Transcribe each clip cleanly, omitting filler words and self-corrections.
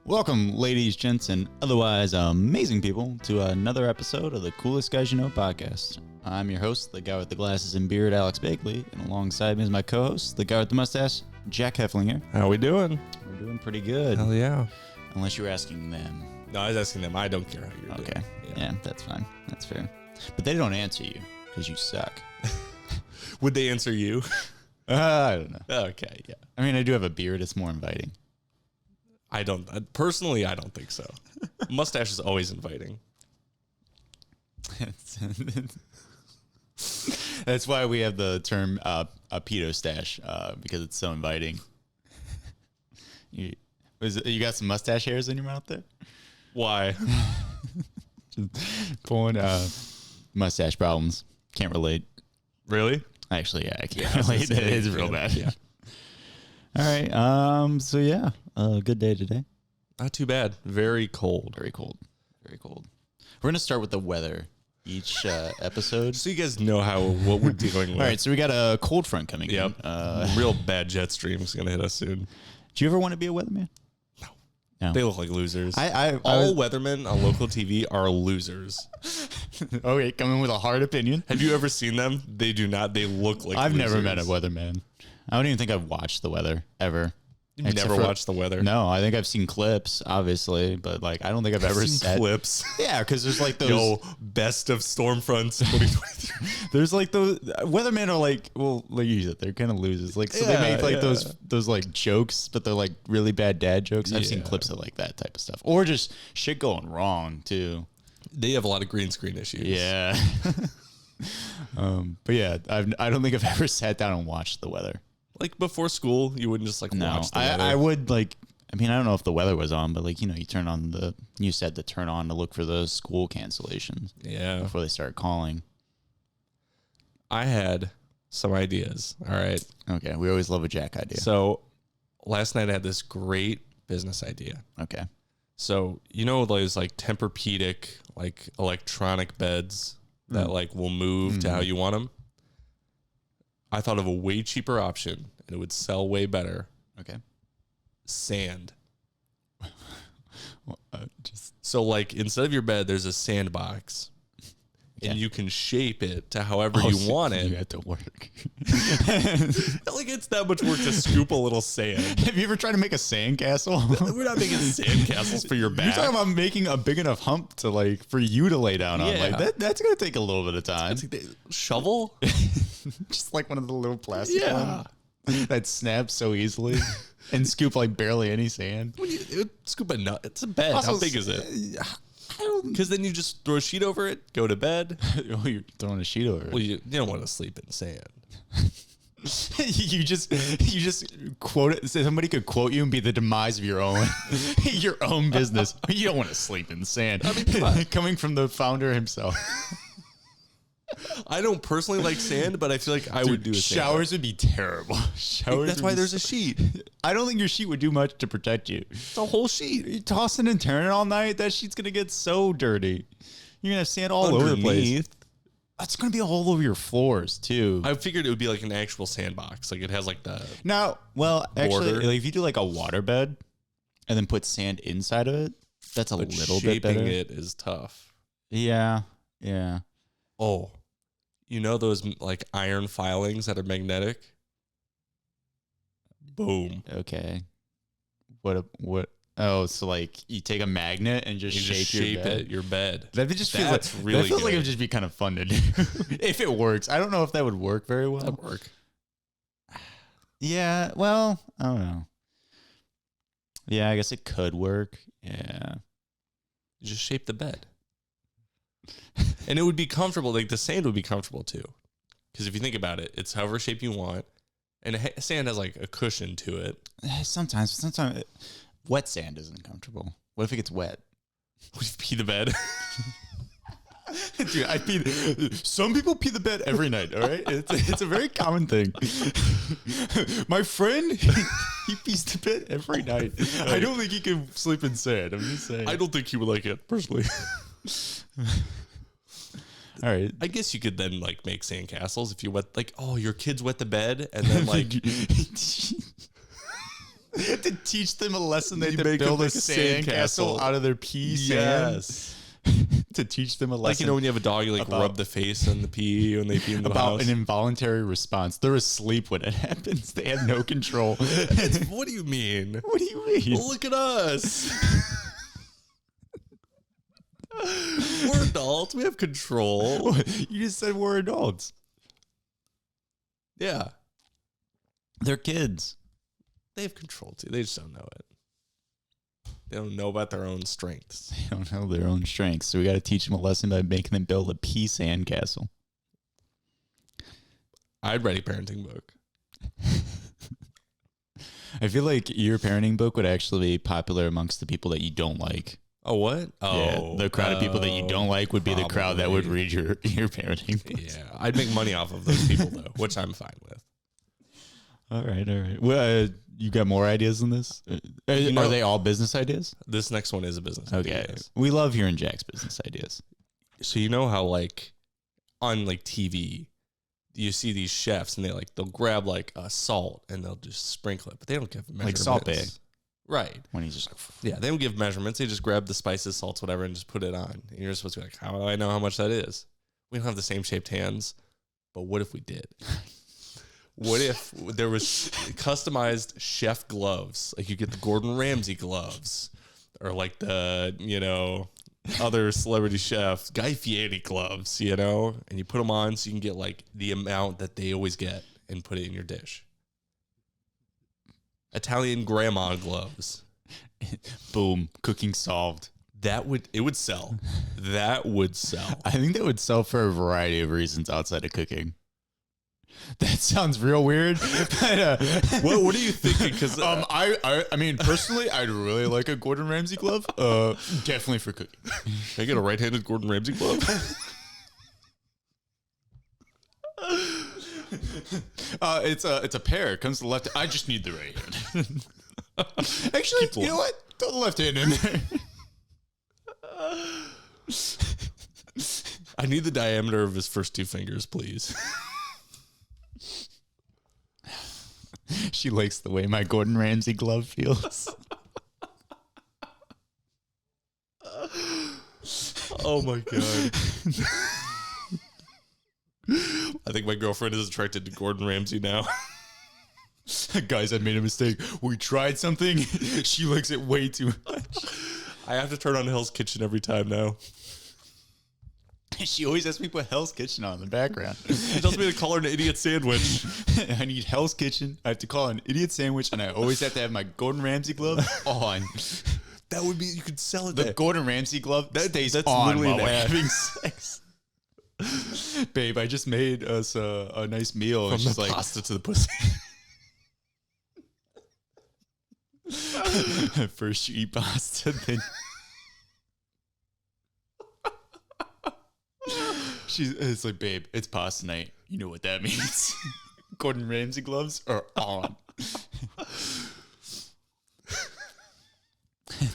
Welcome, ladies, gents, and otherwise amazing people, to another episode of the Coolest Guys You Know podcast. I'm your host, the guy with the glasses and beard, Alex Bakley, and alongside me is my co-host, the guy with the mustache, Jack Hefflinger. How we doing? We're doing pretty good. Hell yeah. Unless you're asking them. No, I was asking them. I don't care how you're doing. Okay. Yeah, that's fine. That's fair. But they don't answer you because you suck. Would they answer you? I don't know. Okay, yeah. I mean, I do have a beard. It's more inviting. Personally, I don't think so. Mustache is always inviting. That's why we have the term a pedo stash, because it's so inviting. You got some mustache hairs in your mouth there? Why? Just pulling mustache problems. Can't relate. Really? Actually, yeah, I can't relate. It is real bad. Yeah. All right. So yeah, good day today. Not too bad. Very cold. Very cold. Very cold. We're gonna start with the weather each episode, So you guys know what we're dealing with. All right. So we got a cold front coming Yep. in. Real bad jet stream's gonna hit us soon. Do you ever want to be a weatherman? No. They look like losers. All weathermen on local TV are losers. Okay, coming with a hard opinion. Have you ever seen them? They do not. They look like I've losers. never met a weatherman. I don't even think I've watched the weather ever. You've Except never for- watched the weather? No, I think I've seen clips, obviously, but like I don't think I've ever Seen sat. clips. Yeah, because there's like those. Yo, best of storm fronts 2023. There's like those weathermen are like, well, like you said, they're kind of losers. Like so they Yeah, make like yeah. those like jokes, but they're like really bad dad jokes. I've seen Yeah. clips of like that type of stuff, or just shit going wrong too. They have a lot of green screen issues. Yeah. But yeah, I don't think I've ever sat down and watched the weather. Like before school, you wouldn't just like No, watch the weather. I would like. I mean, I don't know if the weather was on, but like you turn on you said to turn on to look for those school cancellations Yeah. before they start calling. I had some ideas. All right. Okay, we always love a Jack idea. So last night I had this great business idea. Okay. So, those like Tempur-Pedic, like electronic beds that like will move to how you want them. I thought of a way cheaper option and it would sell way better. Okay. Sand. Well, just So like instead of your bed, there's a sandbox. And you can shape it to however you want it. You had to work. Like it's that much work to scoop a little sand. Have you ever tried to make a sandcastle? We're not making sandcastles for your You're back. talking about making a big enough hump to like for you to lay down on. Yeah. Like that's gonna take a little bit of time. Shovel? Just like one of the little plastic Yeah. ones that snaps so easily and scoop like barely any sand. Scoop a nut. It's a bed. How big is it? Because then you just throw a sheet over it, go to bed. Oh, you're throwing a sheet over it. Well, you don't want to sleep in sand. you just quote it. Somebody could quote you and be the demise of your own business. You don't want to sleep in sand. I mean, come on. Coming from the founder himself. I don't personally like sand, but I feel like I would do a sand. Showers would be terrible. Showers. That's would why be there's a sheet. I don't think your sheet would do much to protect you. It's a whole sheet. You tossing and turning all night, that sheet's gonna get so dirty. You're gonna have sand all over the place. Underneath. It's gonna be all over your floors too. I figured it would be like an actual sandbox. Like it has like the... Now, well, actually, Border. like if you do like a water bed and then put sand inside of it, that's a But little bit better. shaping it is tough. Yeah, yeah. Oh, you know those like iron filings that are magnetic? Boom. Okay. What? Oh, so like you take a magnet and just You shape, just shape your bed. it, your bed. That just feels That's like, really that feels like good. it would just be kind of fun to do if it works. I don't know if that would work very well. That'd work. Yeah, well, I don't know. Yeah, I guess it could work. Yeah. You just shape the bed. And it would be comfortable. Like the sand would be comfortable too. Because if you think about it, it's however shape you want. And sand has like a cushion to it. Sometimes wet sand isn't comfortable. What if it gets wet? Would you pee the bed? Dude, some people pee the bed every night, all right? It's a very common thing. My friend, he pees the bed every night. I don't think he can sleep in sand. I'm just saying. I don't think he would like it, personally. All right. I guess you could then like make sand castles if you wet, like, oh, your kids wet the bed and then like To teach them a lesson, they You had to make them build a make a sandcastle sandcastle. out of their pee sand. Yes. To teach them a lesson. Like, you know, when you have a dog, you like about- rub the face in the pee when they pee in the about house. an involuntary response. They're asleep when it happens. They have no control. What do you mean? What do you mean? Look at us. We're adults. We have control. You just said we're adults. Yeah. They're kids. They have control too. They just don't know it. They don't know about their own strengths. They don't know their own strengths. So we got to teach them a lesson by making them build a pea sandcastle. I'd write a parenting book. I feel like your parenting book would actually be popular amongst the people that you don't like. Oh, what? Oh, The crowd of people that you don't like would be the crowd that would probably. read your parenting book. Yeah, I'd make money off of those people though, which I'm fine with. All right. Well, you got more ideas than this? Are they all business ideas? This next one is a business. Okay. idea, yes. We love hearing Jack's business ideas. So you know how like on like TV, you see these chefs and they'll grab like a salt and they'll just sprinkle it, but they don't give measurements. Like Salt Bae. Right. When he's just Yeah, they don't give measurements. They just grab the spices, salts, whatever, and just put it on. And you're supposed to be like, how do I know how much that is? We don't have the same shaped hands, but what if we did? What if there was customized chef gloves? Like you get the Gordon Ramsay gloves or like the, other celebrity chef, Guy Fieri gloves, and you put them on so you can get like the amount that they always get and put it in your dish. Italian grandma gloves. boom, cooking solved. It would sell. That would sell. I think that would sell for a variety of reasons outside of cooking. That sounds real weird. But, What are you thinking? Because I mean, personally, I'd really like a Gordon Ramsay glove. Definitely for cooking. can I get a right-handed Gordon Ramsay glove? It's a pair. It comes to the left. I just need the right hand. Actually, you know what? Throw the left hand in there. I need the diameter of his first two fingers, please. She likes the way my Gordon Ramsay glove feels. Oh my god. I think my girlfriend is attracted to Gordon Ramsay now. Guys, I made a mistake. We tried something. She likes it way too much. I have to turn on Hell's Kitchen every time now. She always has me put Hell's Kitchen on in the background. She tells me to call her an idiot sandwich. I need Hell's Kitchen. I have to call it an idiot sandwich, and I always have to have my Gordon Ramsay glove on. That would be, you could sell it. The Gordon Ramsay glove stays that's on literally while an we're ad. having sex. Babe, I just made us a nice meal. From And she's the like, pasta to the pussy. first you eat pasta, then it's like, babe, it's pasta night. You know what that means. Gordon Ramsay gloves are on.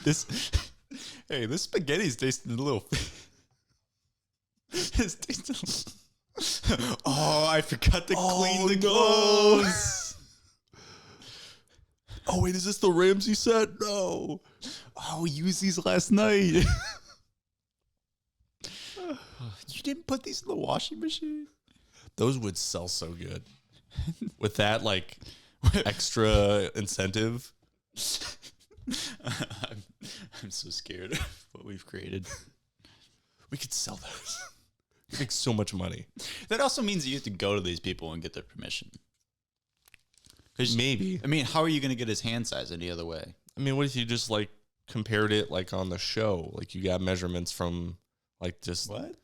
This spaghetti's tasting a little. It's tasting a little. Oh, I forgot to clean the gloves. Oh wait, is this the Ramsay set? No. Oh, we used these last night. You didn't put these in the washing machine? Those would sell so good. With that, like, extra incentive. I'm so scared of what we've created. We could sell those. We make so much money. That also means you have to go to these people and get their permission. Maybe. I mean, how are you going to get his hand size any other way? I mean, what if you just, like, compared it, like, on the show? Like, you got measurements from, like, just... What?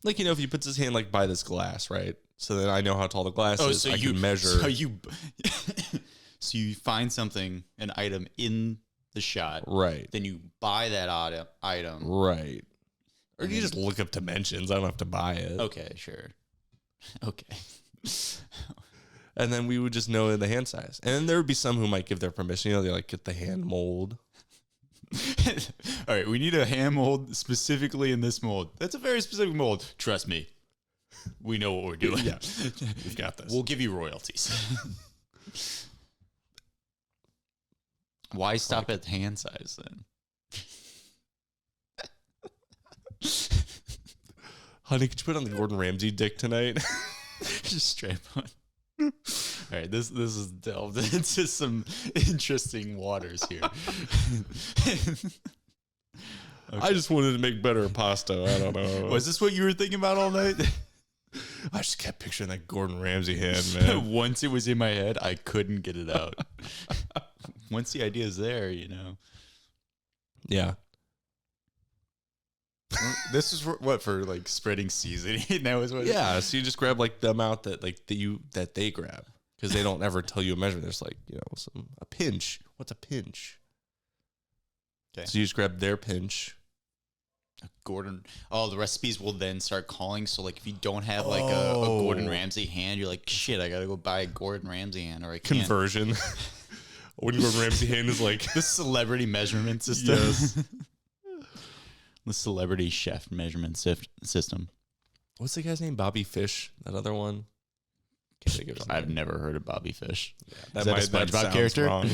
Like, if he puts his hand, like, by this glass, right? So then I know how tall the glass is. I can measure. So you find something, an item in the shot. Right. Then you buy that item. Right. Or you just look up dimensions. I don't have to buy it. Okay, sure. Okay. And then we would just know the hand size. And then there would be some who might give their permission. They, like, get the hand mold. All right, we need a hand mold specifically in this mold. That's a very specific mold. Trust me. We know what we're doing. Yeah. We've got this. We'll give you royalties. Why stop at hand size then? Honey, could you put on the Gordon Ramsay dick tonight? Just strap on. All right, this is delved into some interesting waters here. I just wanted to make better pasta. I don't know. Was this what you were thinking about all night? I just kept picturing that Gordon Ramsay hand, man. Once it was in my head, I couldn't get it out. Once the idea is there, you know. Yeah. This is for like spreading seasoning. That was what. Yeah. So you just grab like the amount that that they grab, because they don't ever tell you a measurement. There's like, you know, a pinch. What's a pinch? Okay. So you just grab their pinch. Gordon. Oh, the recipes will then start calling. So like, if you don't have like a Gordon Ramsay hand, you're like, shit, I gotta go buy a Gordon Ramsay hand, or I can't. Conversion. When Gordon Ramsay hand is like the celebrity measurement system. Yes. The celebrity chef measurement system. What's the guy's name? Bobby Fish. That other one. Can't think of his I've name. never heard of Bobby Fish. Yeah, Is that a SpongeBob character? Wrong.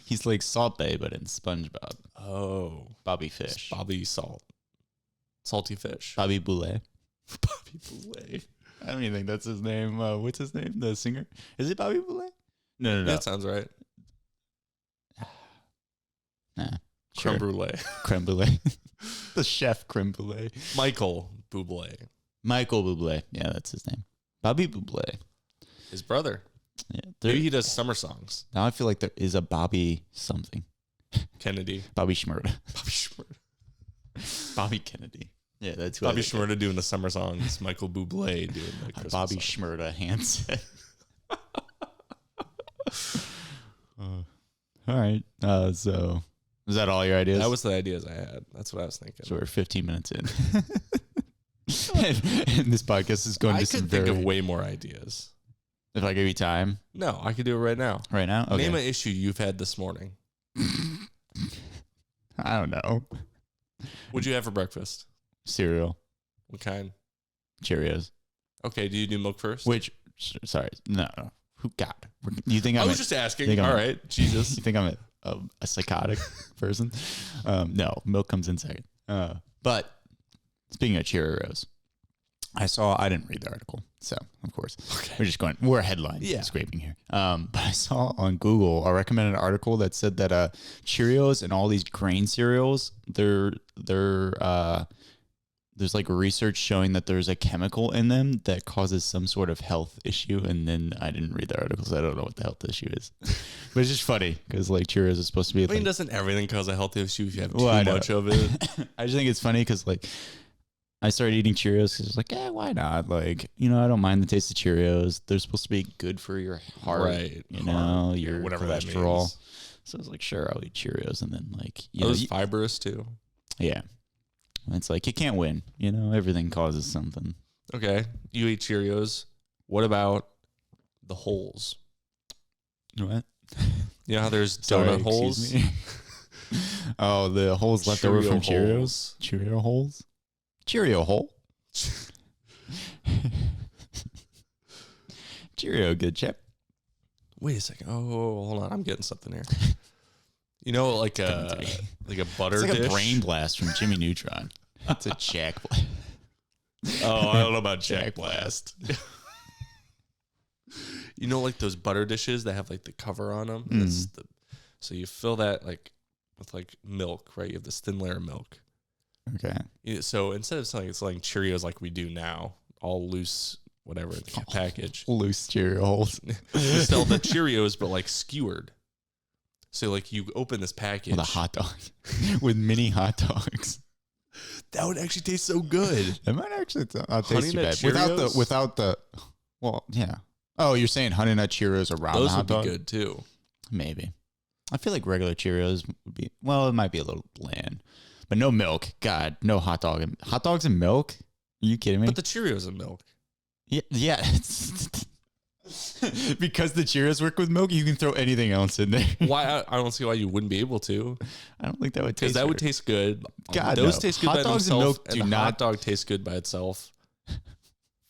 He's like Salt Bae, but in SpongeBob. Oh, Bobby Fish. Bobby Salty Fish. Bobby Boulet. Bobby Boulet. I don't even think that's his name. What's his name? The singer? Is it Bobby Boulet? No. That sounds right. Nah. Creme Sure. brulee. Creme brulee. The chef creme brulee. Michael Bublé. Michael Bublé. Yeah, that's his name. Bobby Bublé. His brother. Yeah. Maybe he does summer songs. Now I feel like there is a Bobby something. Kennedy. Bobby Shmurda. Bobby Shmurda. Bobby Kennedy. Yeah, that's who Bobby Shmurda doing the summer songs. Michael Bublé doing the Christmas Bobby songs. Shmurda handset. All right. So was that all your ideas? That was the ideas I had. That's what I was thinking. So we're 15 minutes in. and this podcast is going I to some could think very... of way more ideas. If I give you time. No, I could do it right now. Right now? Okay. Name an issue you've had this morning. I don't know. What'd you have for breakfast? Cereal. What kind? Cheerios. Okay, do you do milk first? Which, sorry, no. Who, God. You think I I'm was just asking. I'm All right, Jesus. You think I'm a psychotic person? No, milk comes in second. But speaking of Cheerios, I didn't read the article, so of course we're headline scraping here. But I saw on Google a recommended article that said that Cheerios and all these grain cereals, there's like research showing that there's a chemical in them that causes some sort of health issue. And then I didn't read the article, so I don't know what the health issue is. But it's just funny because like Cheerios is supposed to be. I mean, doesn't everything cause a health issue if you have too much of it? I just think it's funny because like I started eating Cheerios because it's like, why not? Like, you know, I don't mind the taste of Cheerios. They're supposed to be good for your heart, right? You know, your whatever cholesterol. That means. So I was like, sure, I'll eat Cheerios, and then like, those fibrous too. Yeah. It's like, you can't win. You know, everything causes something. Okay. You eat Cheerios. What about the holes? What? You know how there's donut holes? Oh, the holes left over from Cheerios? Cheerio holes? Cheerio hole? Cheerio, good chip. Wait a second. Oh, hold on. I'm getting something here. You know, like a butter it's like dish? A brain blast from Jimmy Neutron. It's a Jack Blast. Oh, I don't know about Jack Blast. You know, like those butter dishes that have like the cover on them. So you fill that like with like milk, right? You have this thin layer of milk. Okay. So instead of selling Cheerios like we do now, all loose, whatever in the package, loose Cheerio holes. We sell the Cheerios, but like skewered. So like you open this package with a hot dog, with mini hot dogs. That would actually taste so good. It might actually taste too bad Cheerios? without the. Well, yeah. Oh, you're saying Honey Nut Cheerios around those the hot dog? Those would be good too. Maybe. I feel like regular Cheerios would be. Well, it might be a little bland, but no milk. God, no hot dog. Hot dogs and milk? Are you kidding me? But the Cheerios and milk. Yeah. Because the Cheerios work with milk, you can throw anything else in there. Why? I don't see why you wouldn't be able to. I don't think that would taste. Because that would taste good. God, those no. taste good Hot by dogs themselves. and milk do the not. hot dog tastes good by itself.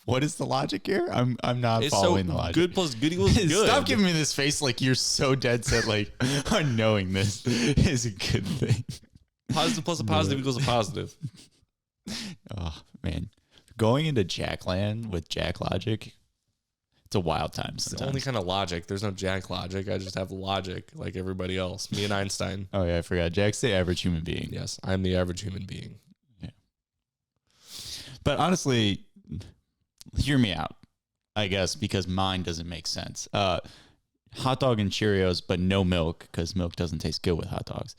What is the logic here? I'm not It's following so the logic. good plus good equals good. Stop giving me this face like you're so dead set like unknowing this is a good thing. Positive plus a positive equals a positive. Oh man, going into Jackland with Jack logic, it's a wild time It's sometimes. the only kind of logic. There's no Jack logic. I just have logic like everybody else. Me and Einstein. Oh yeah, I forgot. Jack's the average human being. Yes, I'm the average human being. Yeah. But honestly, hear me out, I guess, because mine doesn't make sense. Hot dog and Cheerios, but no milk, because milk doesn't taste good with hot dogs,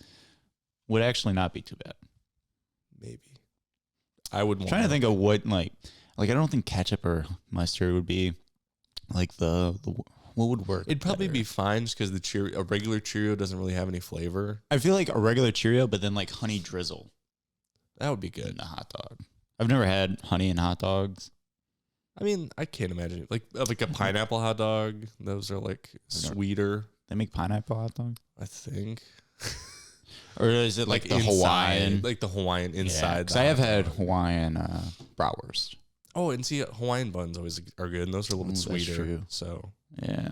would actually not be too bad. Maybe. I would I'm want trying to think of what, like I don't think ketchup or mustard would be like the what would work. It'd probably better. be fine just because a regular Cheerio doesn't really have any flavor. I feel like a regular Cheerio, but then like honey drizzle That would be in good. the hot dog. I've never had honey in hot dogs. I mean, I can't imagine like a pineapple hot dog. Those are like sweeter, They make pineapple hot dogs, I think. or is it like the inside, Hawaiian? like the Hawaiian inside. Because I have had Hawaiian bratwurst. Oh, and see, Hawaiian buns always are good, and those are a little bit That's sweeter. true. So Yeah,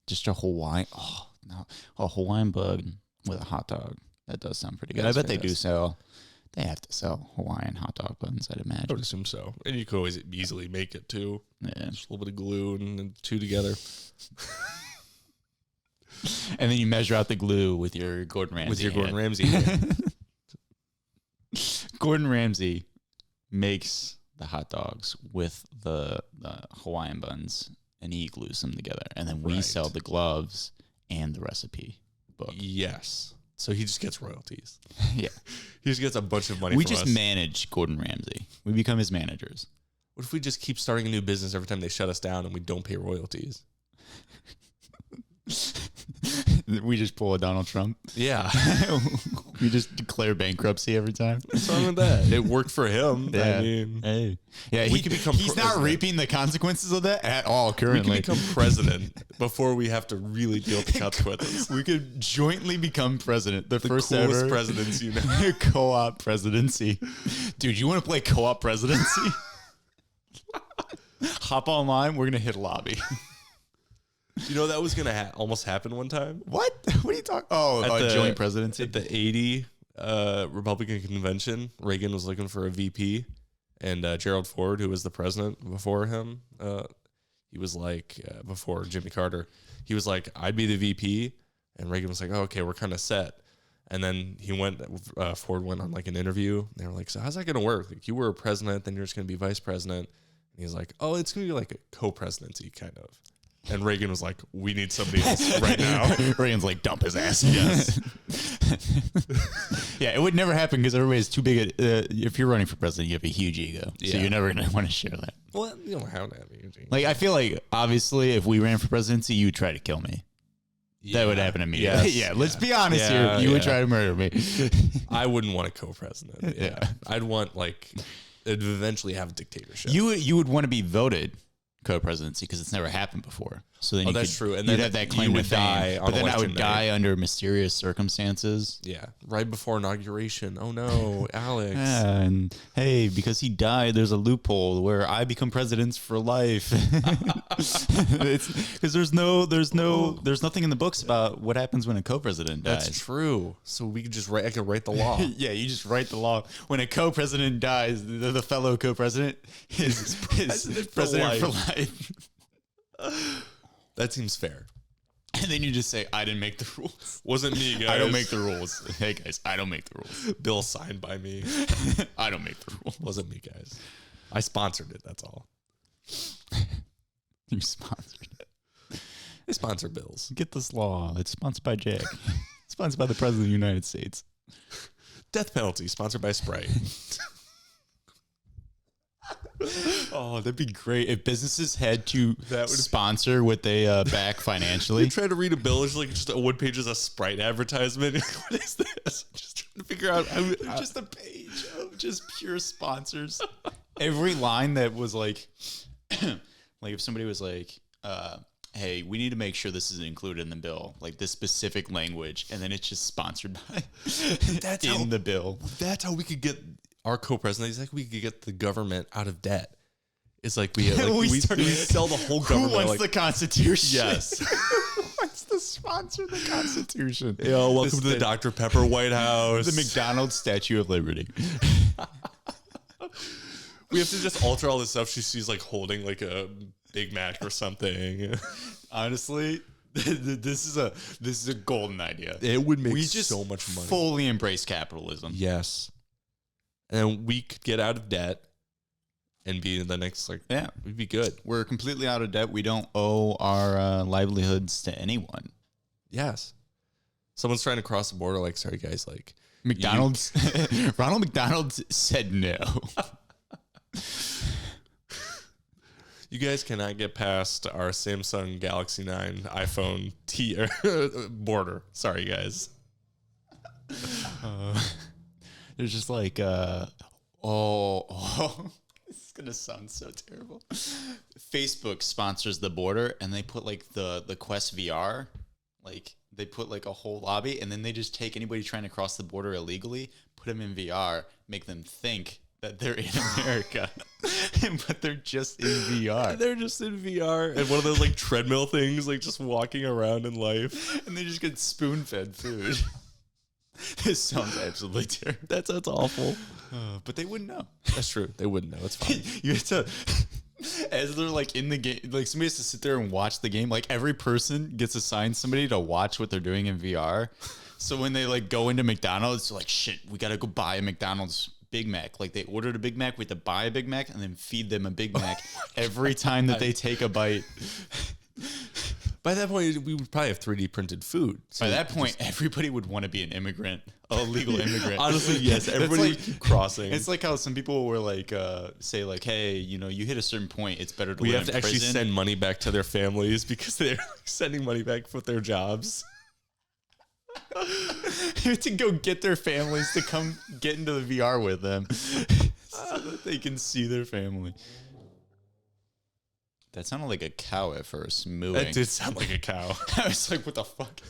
just a Hawaiian. Oh no, a Hawaiian bun with a hot dog. That does sound pretty good. That's I bet they do fantastic. sell. They have to sell Hawaiian hot dog buns, I'd I would imagine. assume so. And you could always easily make it too. Yeah. Just a little bit of glue and then two together And then you measure out the glue with your Gordon Ramsay. with your Gordon hand. Ramsay. hand. Gordon Ramsay makes the hot dogs with the Hawaiian buns, and he glues them together. And then we Right. sell the gloves and the recipe book. Yes. So he just gets royalties. Yeah. He just gets a bunch of money We from just us. manage Gordon Ramsay. We become his managers. What if we just keep starting a new business every time they shut us down and we don't pay royalties? We just pull a Donald Trump. Yeah. We just declare bankruptcy every time. What's wrong with that? It worked for him. Yeah. I mean, Hey. Yeah, We could become he's not president. reaping the consequences of that at all we currently. can become president before we have to really deal with the consequences. We could jointly become president. The first Coolest ever presidency, you know. co-op presidency. Dude, you want to play co-op presidency? Hop online. We're going to hit a lobby. You know that was gonna almost happen one time What? What are you talking? Oh, At a the- joint presidency. at the 80 Republican convention. Reagan was looking for a VP, and Gerald Ford, who was the president before him, he was like before Jimmy Carter, he was like, "I'd be the VP," and Reagan was like, "Oh, okay, we're kind of set." And then Ford went on like an interview. And they were like, "So how's that gonna work? Like, you were a president, then you're just gonna be vice president." And he's like, "Oh, it's gonna be like a co-presidency kind of." And Reagan was like, "We need somebody else right now." Reagan's like, dump his ass. Yes. Yeah, it would never happen because everybody's too big. If you're running for president, you have a huge ego. So Yeah. you're never going to want to share that. Well, you don't have that. Like, I feel like, obviously, if we ran for presidency, you would try to kill me. That would happen immediately. Yes, Yeah, let's be honest Yeah, here. You would yeah. try to murder me. I wouldn't want a co-president. Yeah. Yeah. I'd want like it'd eventually have a dictatorship. You would want to be voted co-presidency because it's never happened before. So then that's true. And you'd then have that you claim to would die fame. on But then I election would day. die under mysterious circumstances. Yeah. Right before inauguration. Oh no, Alex. Yeah, and hey, because he died, there's a loophole where I become president for life. Because there's nothing in the books about what happens when a co-president dies. That's true. So we could just write. I could write the law. Yeah, you just write the law. When a co-president dies, the fellow co-president is president for life. That seems fair. And then you just say, I didn't make the rules. Wasn't me, guys. I don't make the rules. Hey, guys, I don't make the rules. bill signed by me. I don't make the rules. Wasn't me, guys. I sponsored it. That's all. You sponsored it. They sponsor bills. Get this law. It's sponsored by Jack. Sponsored by the President of the United States. Death penalty sponsored by Sprite. Oh, that'd be great if businesses had to That would- sponsor what they back You financially. try to read a bill, it's like just a one page is a Sprite advertisement. What is this? Just trying to figure out. Just a page of just pure sponsors. Every line that was like, like if somebody was like, hey, we need to make sure this is included in the bill, like this specific language, and then it's just sponsored by That's in how- the bill. That's how we could get our co-president. He's like, we could get the government out of debt. It's like we sell the whole government. Who wants like, the Constitution? yes. Who wants to sponsor the Constitution? Yo, welcome to the Dr. Pepper White House. The McDonald's Statue of Liberty. We have to just alter all this stuff. She's like holding like a Big Mac or something. Honestly, this is a golden idea. It would make just so much money. Fully embrace capitalism. Yes. And we could get out of debt and be the next, like, Yeah, we'd be good. we're completely out of debt. We don't owe our livelihoods to anyone. Yes. Someone's trying to cross the border, like, sorry guys, like McDonald's, Ronald McDonald said no. you guys cannot get past our Samsung Galaxy 9 iPhone border. Sorry, guys. There's just like, this is gonna sound so terrible. Facebook sponsors the border, and they put like the Quest VR, like they put like a whole lobby, and then they just take anybody trying to cross the border illegally, put them in VR, make them think that they're in America, but they're just in VR. They're just in VR and one of those like treadmill things, like just walking around in life, And they just get spoon-fed food. This sounds absolutely terrible. That's awful. But they wouldn't know. That's true. They wouldn't know. It's fine. You have to, as they're like in the game, like somebody has to sit there and watch the game. Like every person gets assigned somebody to watch what they're doing in VR. So when they like go into McDonald's, they're like, shit, we got to go buy a McDonald's Big Mac. Like they ordered a Big Mac, we have to buy a Big Mac and then feed them a Big Mac every time that they take a bite. By that point, we would probably have 3D printed food. So By that point, everybody would want to be an immigrant, a legal immigrant. honestly, yes, everybody It's would keep crossing. It's like how some people were like, say like, hey, you know, you hit a certain point, it's better to we live have to in actually prison. send money back to their families because they're sending money back for their jobs. You have to go get their families to come get into the VR with them so that they can see their family. That sounded like a cow at first, mooing. That did sound like a cow. I was like, what the fuck?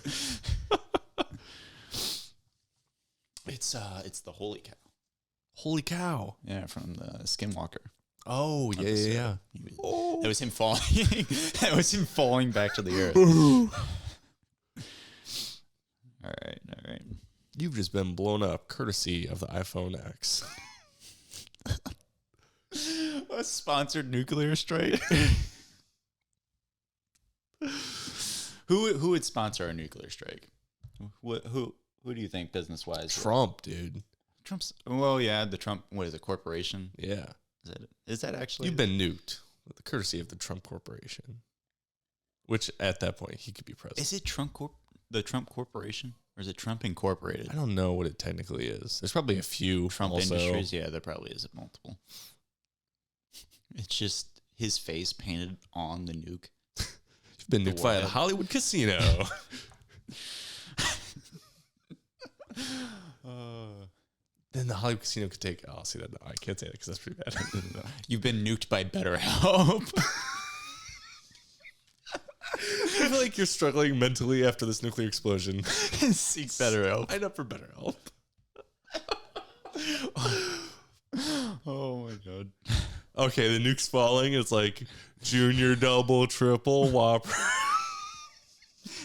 It's the holy cow. Holy cow. Yeah, from the Skinwalker. Oh, yeah. That was him falling. That was him falling back to the earth. All right. You've just been blown up courtesy of the iPhone X. A sponsored nuclear strike. Who would sponsor a nuclear strike? Who do you think business wise? Trump, dude. Trump's. Well, yeah, the Trump. What is it? Corporation? Yeah. Is that actually? You've been nuked with the courtesy of the Trump Corporation. Which at that point he could be president. Is it the Trump Corporation, or is it Trump Incorporated? I don't know what it technically is. There's probably a few Trump also. Industries. Yeah, there probably is multiple. It's just his face painted on the nuke. You've been nuked by the Hollywood Casino. Then the Hollywood Casino could take. Oh, see that? No, I can't say that because that's pretty bad. You've been nuked by BetterHelp. I feel like you're struggling mentally after this nuclear explosion. Seek BetterHelp. Sign up for BetterHelp. Oh my god. Okay, the nuke's falling. It's like junior, double, triple, whopper.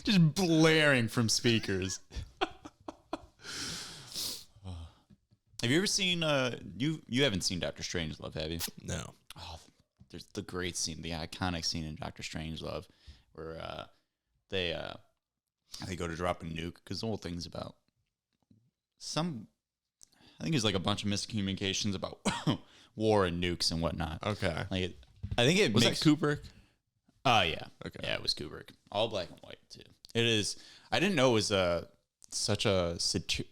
Just blaring from speakers. Have you ever seen you haven't seen Doctor Strangelove, have you? No. Oh, there's the great scene, the iconic scene in Doctor Strangelove where they go to drop a nuke, because the whole thing's about I think it's like a bunch of miscommunications about war and nukes and whatnot. Okay. Like I think it Was makes that Kubrick? yeah. Okay. Yeah, it was Kubrick. All black and white too. It is. I didn't know it was such a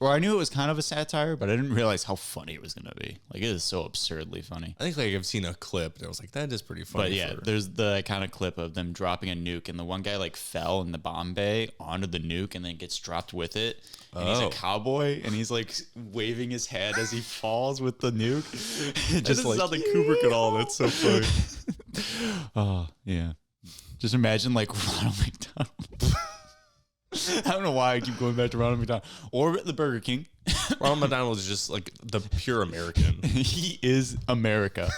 or I knew it was kind of a satire, but I didn't realize how funny it was gonna be. Like it is so absurdly funny. I think like I've seen a clip and I was like, that is pretty funny. But yeah, there's the kind of clip of them dropping a nuke, and the one guy like fell in the bomb bay onto the nuke and then gets dropped with it. And he's a cowboy, and he's like waving his head as he falls with the nuke. Just like, sound like Kubrick at all. That's so funny. Oh yeah. Just imagine like Ronald McDonald. I don't know why I keep going back to Ronald McDonald or the Burger King. Ronald McDonald is just like the pure American. He is America.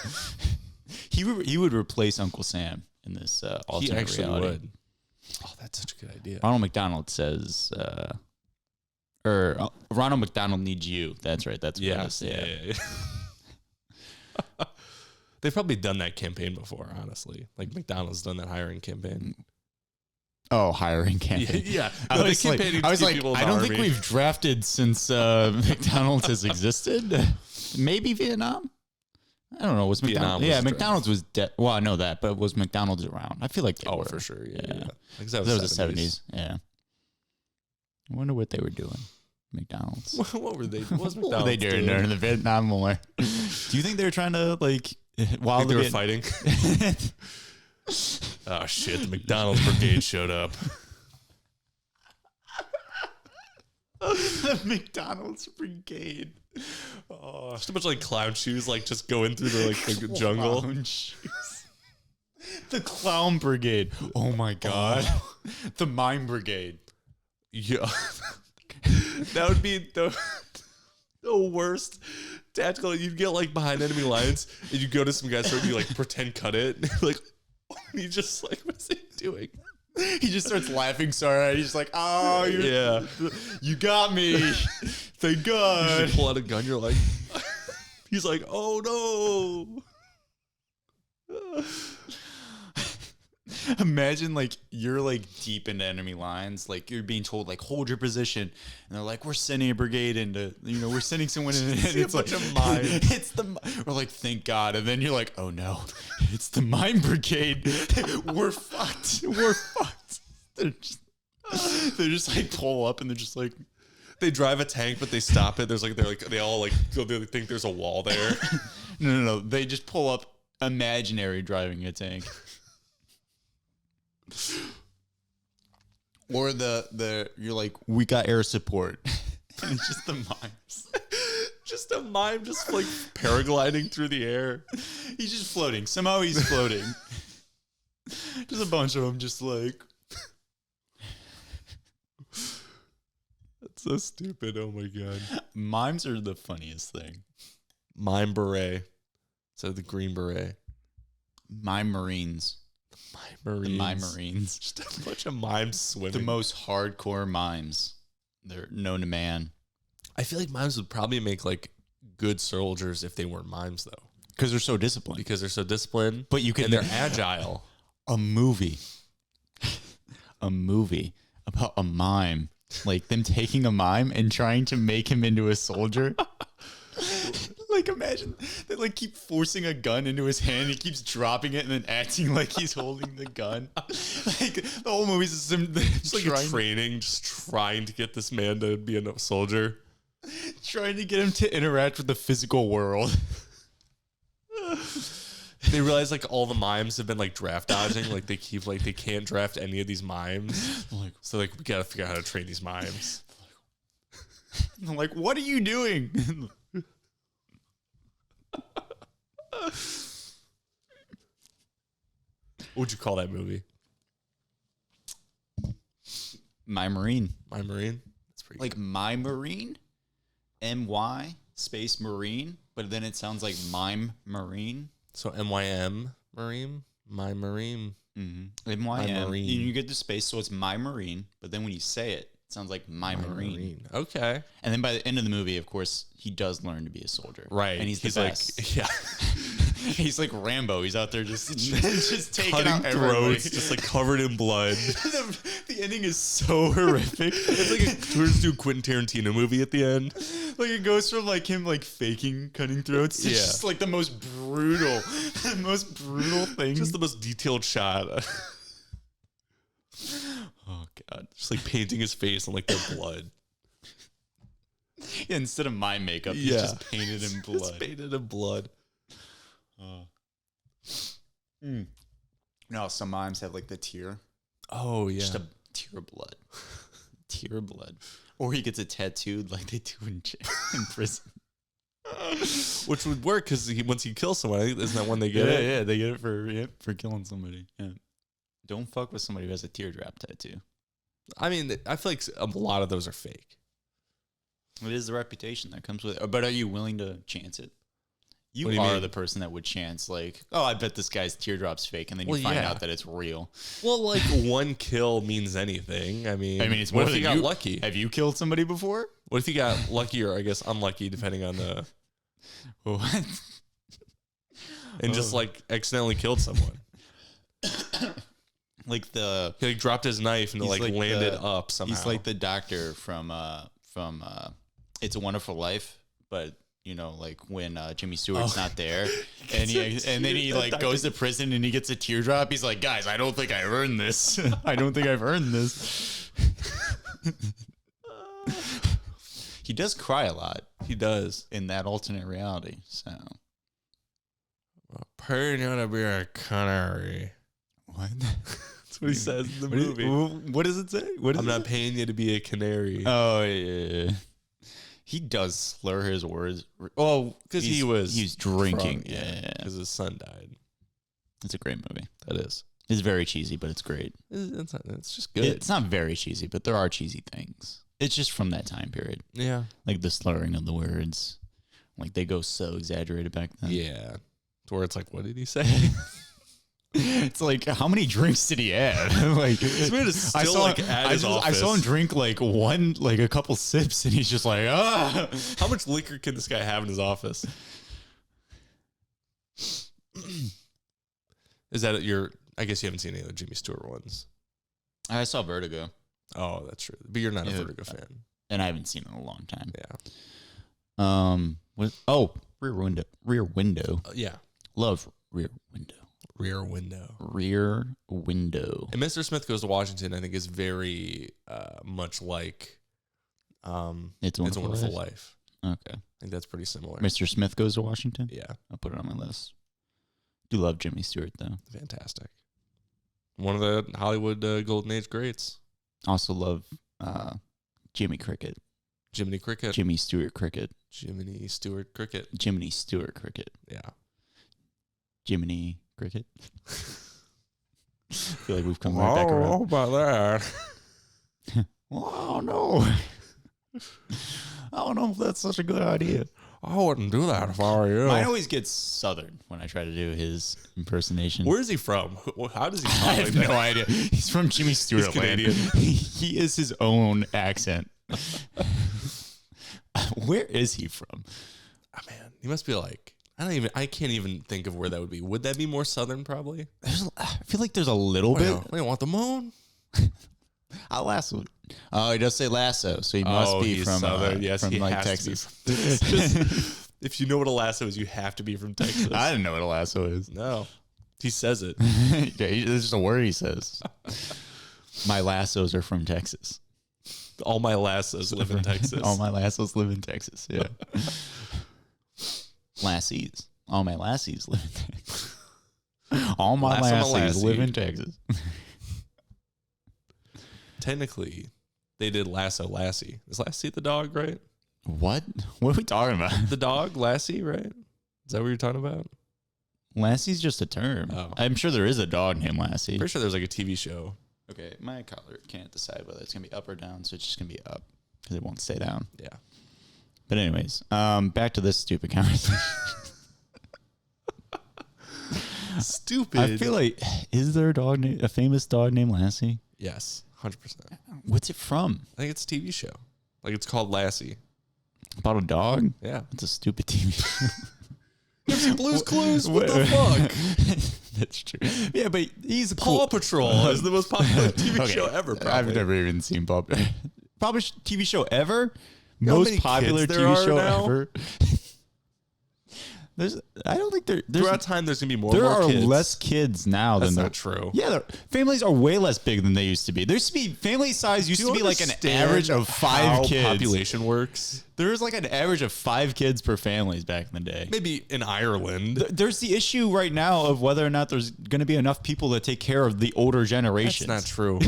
He would replace Uncle Sam in this alternate He actually reality. would. Oh, that's such a good idea. Ronald McDonald says, Ronald McDonald needs you. That's right. That's what it is. Yeah. They've probably done that campaign before, honestly. Like McDonald's done that hiring campaign. Oh, hiring campaign. Yeah. I was like, I don't think we've drafted since McDonald's has existed. Maybe Vietnam. I don't know. Was McDonald's? Yeah, McDonald's was dead. Well, I know that, but was McDonald's around? I feel like they were. for sure. Yeah. Like That was the 70s. Yeah. I wonder what they were doing. McDonald's. What were they? What was What were they doing during the Vietnam War? Do you think they were trying to while they were fighting? Oh shit! The McDonald's brigade showed up. The McDonald's brigade. Oh, just a bunch of like clown shoes, like just going through the jungle. The clown brigade. Oh my god. The mime brigade. Yeah. That would be the worst tactical. You'd get like behind enemy lines and you go to some guy's throat and you like pretend cut it. Like he just like, what's he doing? He just starts laughing so hard. He's just like, oh, you got me. Thank God. You just pull out a gun. You're like, he's like, oh no. Imagine like you're like deep into enemy lines, like you're being told like hold your position, and they're like we're sending a brigade into, we're sending someone in, and it's like mime. It's we're like thank God, and then you're like oh no, it's the mime brigade. We're fucked. They're just like pull up and they're just like they drive a tank, but they stop it. They all think there's a wall there. No. They just pull up imaginary driving a tank. Or you're like, we got air support. And it's just the mimes. Just a mime just like paragliding through the air. He's just floating. Somehow he's floating. Just a bunch of them just like. That's so stupid. Oh my God. Mimes are the funniest thing. Mime beret. So the green beret. Mime Marines. The Mime Marines. Just a bunch of mimes swimming. The most hardcore mimes. They're known to man. I feel like mimes would probably make like good soldiers if they weren't mimes though. Because they're so disciplined. But and they're agile. A movie about a mime. Like them taking a mime and trying to make him into a soldier. Like imagine they like keep forcing a gun into his hand. He keeps dropping it and then acting like he's holding the gun. Like the whole movie's just like training, just trying to get this man to be a soldier, trying to get him to interact with the physical world. They realize like all the mimes have been like draft dodging. Like they keep like they can't draft any of these mimes. So like we gotta figure out how to train these mimes. I'm like, what are you doing? What would you call that movie? My Marine. My Marine? That's pretty like good. My Marine? MY space Marine, but then it sounds like Mime Marine. So MYM Marine? My Marine. Mm-hmm. MYM. Marine. You get the space, so it's My Marine, but then when you say it, it sounds like My Marine. Okay. And then by the end of the movie, of course, he does learn to be a soldier. Right. And he's the best. Like, yeah. He's like Rambo. He's out there just taking cutting out throats, just like covered in blood. The ending is so horrific. It's like it turns to a Quentin Tarantino movie at the end. Like it goes from like him like faking cutting throats to just like the most brutal thing. Just the most detailed shot. Oh God. Just like painting his face in like their blood. Yeah, instead of my makeup, he's just painted in blood. Just painted in blood. No, some mimes have like the tear. Oh yeah, just a tear of blood. Tear of blood. Or he gets it tattooed like they do in prison. Which would work because once he kills someone, I think isn't that when they get it? Yeah, they get it for killing somebody. Yeah. Don't fuck with somebody who has a teardrop tattoo. I mean, I feel like a lot of those are fake. It is the reputation that comes with it. But are you willing to chance it? You What do you are mean? the person that would chance like, oh, I bet this guy's teardrop's fake, and then you Well, find yeah. out that it's real. Well, like one kill means anything. I mean, It's what more if you than got lucky? Have you killed somebody before? What if you got lucky or I guess unlucky, depending on the, What? and just like accidentally killed someone? Like He like dropped his knife and it like landed up somehow. He's like the doctor from It's a Wonderful Life, but you know, like when Jimmy Stewart's not there, and then he like goes to prison and he gets a teardrop. He's like, guys, I don't think I earned this. I don't think I've earned this. He does cry a lot. He does. In that alternate reality. So paying you to be a canary. what? That's what he says in the movie. What does it say? I'm not paying you to be a canary. Oh yeah. He does slur his words. Oh, Because he was drinking. drunk, Yeah. Because his son died. It's a great movie. That is. It's very cheesy, but it's great. It's just good. It's not very cheesy, but there are cheesy things. It's just from that time period. Yeah. Like the slurring of the words. Like they go so exaggerated back then. Yeah. To where it's like, what did he say? It's like, how many drinks did he have? Like, man is still, at his I saw him office. drink like a couple sips, and he's just like, ah. How much liquor can this guy have in his office? Is that I guess you haven't seen any of the Jimmy Stewart ones. I saw Vertigo, Oh, that's true. But you're not a Vertigo fan. and I haven't seen it in a long time. Yeah. Rear Window. Rear Window. Yeah. Love Rear Window. Rear Window. Rear Window. And Mr. Smith Goes to Washington, I think, is very much like It's a Wonderful Life. Okay. I think that's pretty similar. Mr. Smith Goes to Washington. Yeah. I'll put it on my list. Do love Jimmy Stewart though. Fantastic. One of the Hollywood Golden Age greats. Also love Jimmy Cricket. Jiminy Cricket. Jimmy Stewart Cricket. Jiminy Stewart Cricket. Jiminy Stewart Cricket. Yeah. Jiminy Cricket. I feel like we've come right back around. about that? Oh no. I don't know if that's such a good idea. I wouldn't do that if I were you. Mine always gets southern when I try to do his impersonation. Where is he from? How does he I talk like have that? no idea. He's from Jimmy Stewart He's land. Canadian. He is his own accent. Where is he from? Oh, man, he must be like, I can't even think of where that would be. Would that be more southern probably? I feel like there's a little bit. We don't want the moon. I'll lasso. Oh, he does say lasso, so he must be he's from southern. Yes, from he like has to be Texas. Just, if you know what a lasso is, you have to be from Texas. I didn't know what a lasso is. No. He says it. Yeah, it's just a word he says. My lassos are from Texas. All my lassos live in Texas. All my lassos live in Texas. Yeah. Lassies. All my lassies live in Texas. All my Lasso lassies Lassie. live in Texas. Technically, they did Lasso Lassie. Is Lassie the dog, right? What? What are we talking about? The dog, Lassie, right? Is that what you're talking about? Lassie's just a term. Oh. I'm sure there is a dog named Lassie. Pretty sure there's like a TV show. Okay, my collar can't decide whether it's gonna be up or down, so it's just gonna be up because it won't stay down. Yeah. But anyways, back to this stupid conversation. Stupid. I feel like, is there a famous dog named Lassie? Yes, 100%. What's it from? I think it's a TV show. Like it's called Lassie. About a dog? Yeah. It's a stupid TV show. Blue's Clues. What the fuck? That's true. Yeah, but he's a Paw Patrol is the most popular TV show ever. Probably. I've never even seen Paw Patrol. Probably TV show ever? You know how Most many popular kids there TV are show now? ever? I don't think there's Throughout time, there's gonna be more. there and more are kids. less kids now That's than not true. Yeah, families are way less big than they used to be. There used to be family size used Do to you be like an understand average of 5 how kids. population works. There was like an average of 5 kids per families back in the day. Maybe in Ireland. There's the issue right now of whether or not there's going to be enough people to take care of the older generations. That's not true.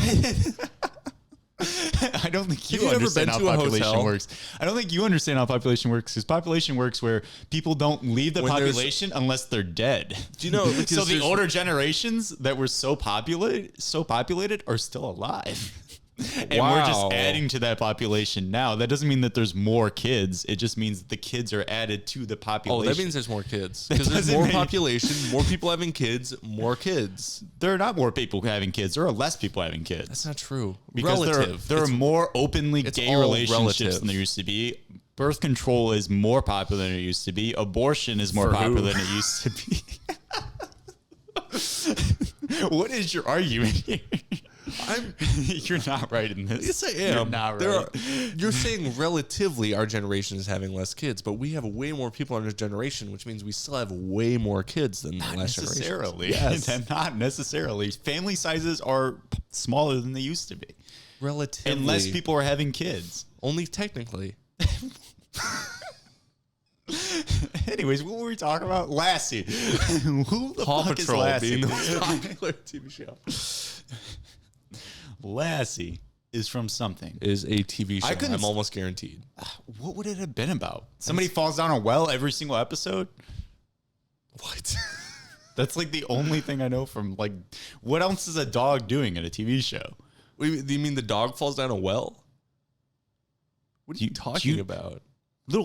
I don't think you Have you ever understand been how to a population hotel? works. I don't think you understand how population works because population works where people don't leave the When there's- population unless they're dead. Do you know? Because So the there's- older generations that were so populated are still alive. And we're just adding to that population now. That doesn't mean that there's more kids. It just means that the kids are added to the population. Oh, that means there's more kids. Because there's more population, more people having kids, more kids. There are not more people having kids. There are less people having kids. That's not true. Because there are more openly gay relationships than there used to be. Birth control is more popular than it used to be. Abortion is more popular than it used to be. What is your argument here? You're not right in this. Yes, I am. You're not right. You're saying relatively our generation is having less kids, but we have way more people in our generation, which means we still have way more kids than the last generation. Necessarily. Yes. Not necessarily. Family sizes are smaller than they used to be. Relatively. And less people are having kids. Only technically. Anyways, what were we talking about? Lassie. Who the Paw fuck Patrol is Lassie? being the most popular TV show. Lassie is from something. Is a TV show. I'm almost guaranteed. What would it have been about? Somebody falls down a well every single episode? What? That's like the only thing I know from like, what else is a dog doing in a TV show? Wait, do you mean the dog falls down a well? What are you talking about?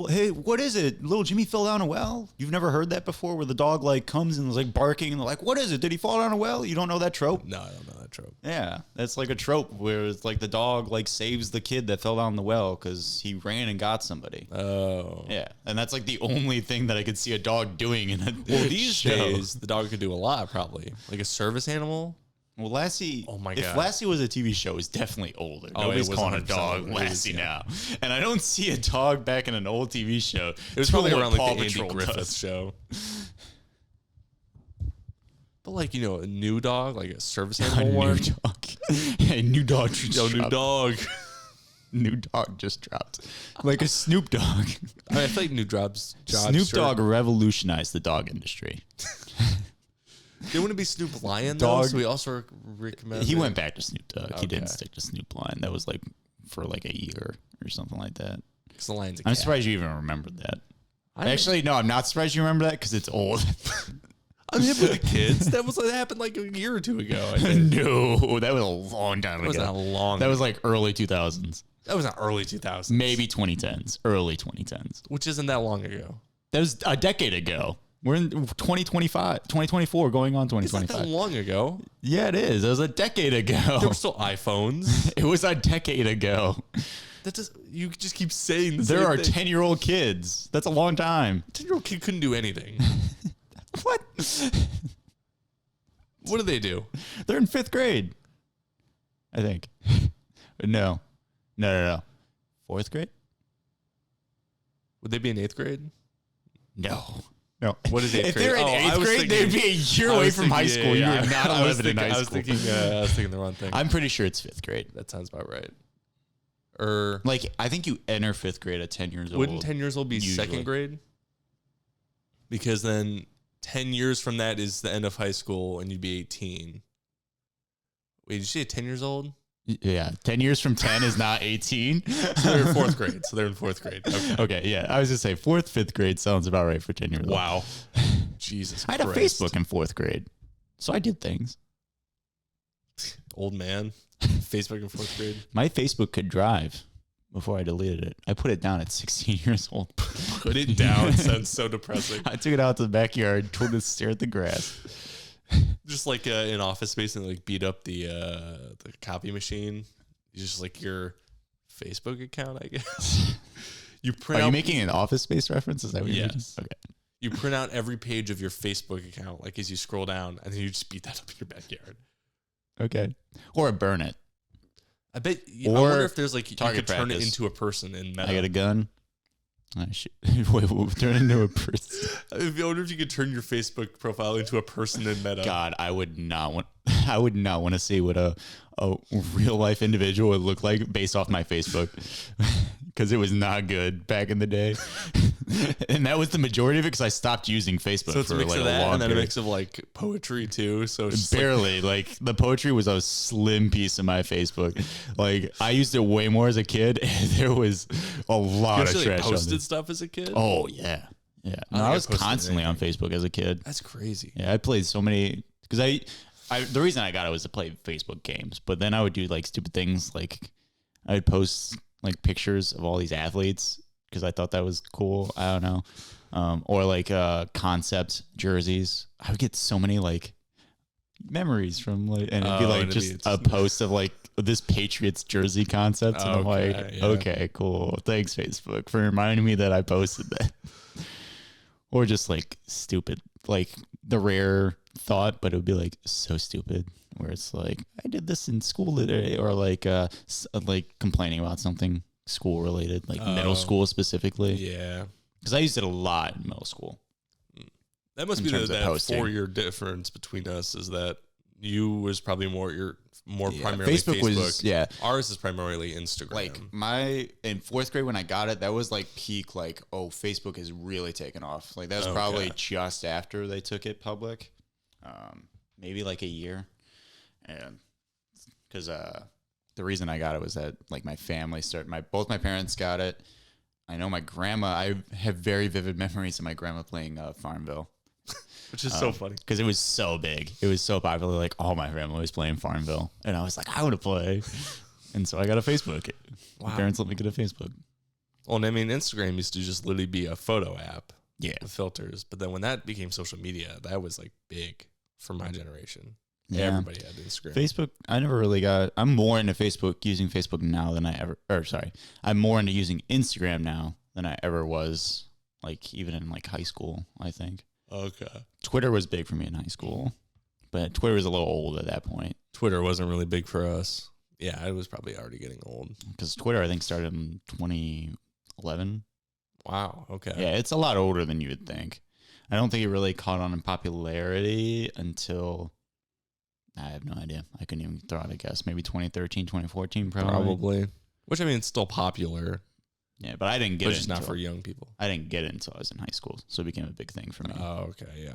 Hey, what is it? Little Jimmy fell down a well? You've never heard that before where the dog like comes and is like barking and they're like, what is it? Did he fall down a well? You don't know that trope? No, I don't know that trope. Yeah, that's like a trope where it's like the dog like saves the kid that fell down the well because he ran and got somebody. Oh. Yeah, and that's like the only thing that I could see a dog doing in a these show. days, the dog could do a lot probably. Like a service animal. Well, Lassie, oh my if God. Lassie was a TV show, it's definitely older. Nobody's calling a dog Lassie now. And I don't see a dog back in an old TV show. It was probably around like Paw the Patrol Andy Griffith show. But like, you know, a new dog, like a service animal one. New dog. A new dog just dropped. New dog. New dog just dropped. Like a Snoop Dogg. I feel like new jobs. Snoop Dogg revolutionized the dog industry. They wouldn't be Snoop Lion, Dog. though, so we also recommend. He went back to Snoop Dogg. Okay. He didn't stick to Snoop Lion. That was like for like a year or something like that. Because the lion's a I'm cat. surprised you even remembered that. Actually, no, I'm not surprised you remember that because it's old. I'm hip with the kids. That happened like a year or two ago. I think. No, that was a long time ago. That was not long. That was like early 2000s. That was not early 2000s. Maybe 2010s. Early 2010s. Which isn't that long ago. That was a decade ago. We're in 2024, going on 2025. It's not that long ago. Yeah, it is. It was a decade ago. There were still iPhones. It was a decade ago. You just keep saying the There are same 10-year-old kids. That's a long time. 10-year-old kid couldn't do anything. What? What do they do? They're in 5th grade, I think. No. 4th grade? Would they be in 8th grade? No. What is 8th grade? If they're in 8th grade, they'd be a year away from high school. You are not 11 in high school. I was thinking the wrong thing. I'm pretty sure it's 5th grade. That sounds about right. Like, I think you enter 5th grade at 10 years old. Wouldn't 10 years old be usually. 2nd grade? Because then 10 years from that is the end of high school and you'd be 18. Wait, did you say 10 years old? Yeah, 10 years from 10 is not 18. So they're in 4th grade. Okay, yeah. I was just saying 4th, 5th grade sounds about right for 10 years old. Wow. Jesus I had Christ. a Facebook in 4th grade, so I did things. Old man. Facebook in 4th grade. My Facebook could drive before I deleted it. I put it down at 16 years old. Put it down. Sounds so depressing. I took it out to the backyard, told it to stare at the grass. Just like in Office Space and like beat up the copy machine. Just like your Facebook account, I guess. Are you making an Office Space reference? Is that what you're making? Yes. Okay. You print out every page of your Facebook account, like as you scroll down, and then you just beat that up in your backyard. Okay. Or burn it. I bet. I Or wonder if there's like you target could turn it practice. into a person in Meta. I got a gun. I should wait, turn into a person. I wonder if you could turn your Facebook profile into a person in Meta. God, I would not want to see what a real life individual would look like based off my Facebook. Because it was not good back in the day. And that was the majority of it because I stopped using Facebook So it's for a mix like of a that long and then a period. mix of like poetry too. So it's just Barely. Like the poetry was a slim piece of my Facebook. Like I used it way more as a kid. And there was a lot of you trash on posted there. stuff as a kid. Oh yeah. Yeah. No, I was constantly on Facebook as a kid. That's crazy. Yeah, I played so many because I the reason I got it was to play Facebook games, but then I would do like stupid things, like I would post like pictures of all these athletes because I thought that was cool. I don't know. Or like concept jerseys. I would get so many like memories from like, and it'd be like just a post of like this Patriots jersey concept, and I'm like, okay, cool. Thanks, Facebook, for reminding me that I posted that. Or just like stupid, like the rare thought, but it would be like so stupid, where it's like I did this in school today, or like complaining about something school related, like middle school specifically. Yeah, because I used it a lot in middle school. That must be that 4-year difference between us, is that you was probably primarily Facebook. Ours is primarily Instagram. Like in fourth grade when I got it, that was like peak, like, oh, Facebook is really taking off. Like that was probably just after they took it public. Maybe like a year. And because the reason I got it was that like my family both my parents got it. I know my grandma, I have very vivid memories of my grandma playing Farmville. Which is so funny. Because it was so big. It was so popular. Like, all my family was playing Farmville. And I was like, I want to play. And so I got a Facebook. Wow. My parents let me get a Facebook. Well, and I mean, Instagram used to just literally be a photo app. Yeah. With filters. But then when that became social media, that was like big for my generation. Yeah. Everybody had Instagram. Facebook, I never really I'm more into using Facebook now than I'm more into using Instagram now than I ever was, like, even in like high school, I think. Okay. Twitter was big for me in high school, but Twitter was a little old at that point. Twitter wasn't really big for us. Yeah, it was probably already getting old. Because Twitter, I think, started in 2011. Wow, okay. Yeah, it's a lot older than you would think. I don't think it really caught on in popularity until, I have no idea. I couldn't even throw out a guess. Maybe 2013, 2014, probably. Which, I mean, it's still popular. Yeah, but I didn't get it. But just not for young people. I didn't get it until I was in high school, so it became a big thing for me. Oh, okay, yeah.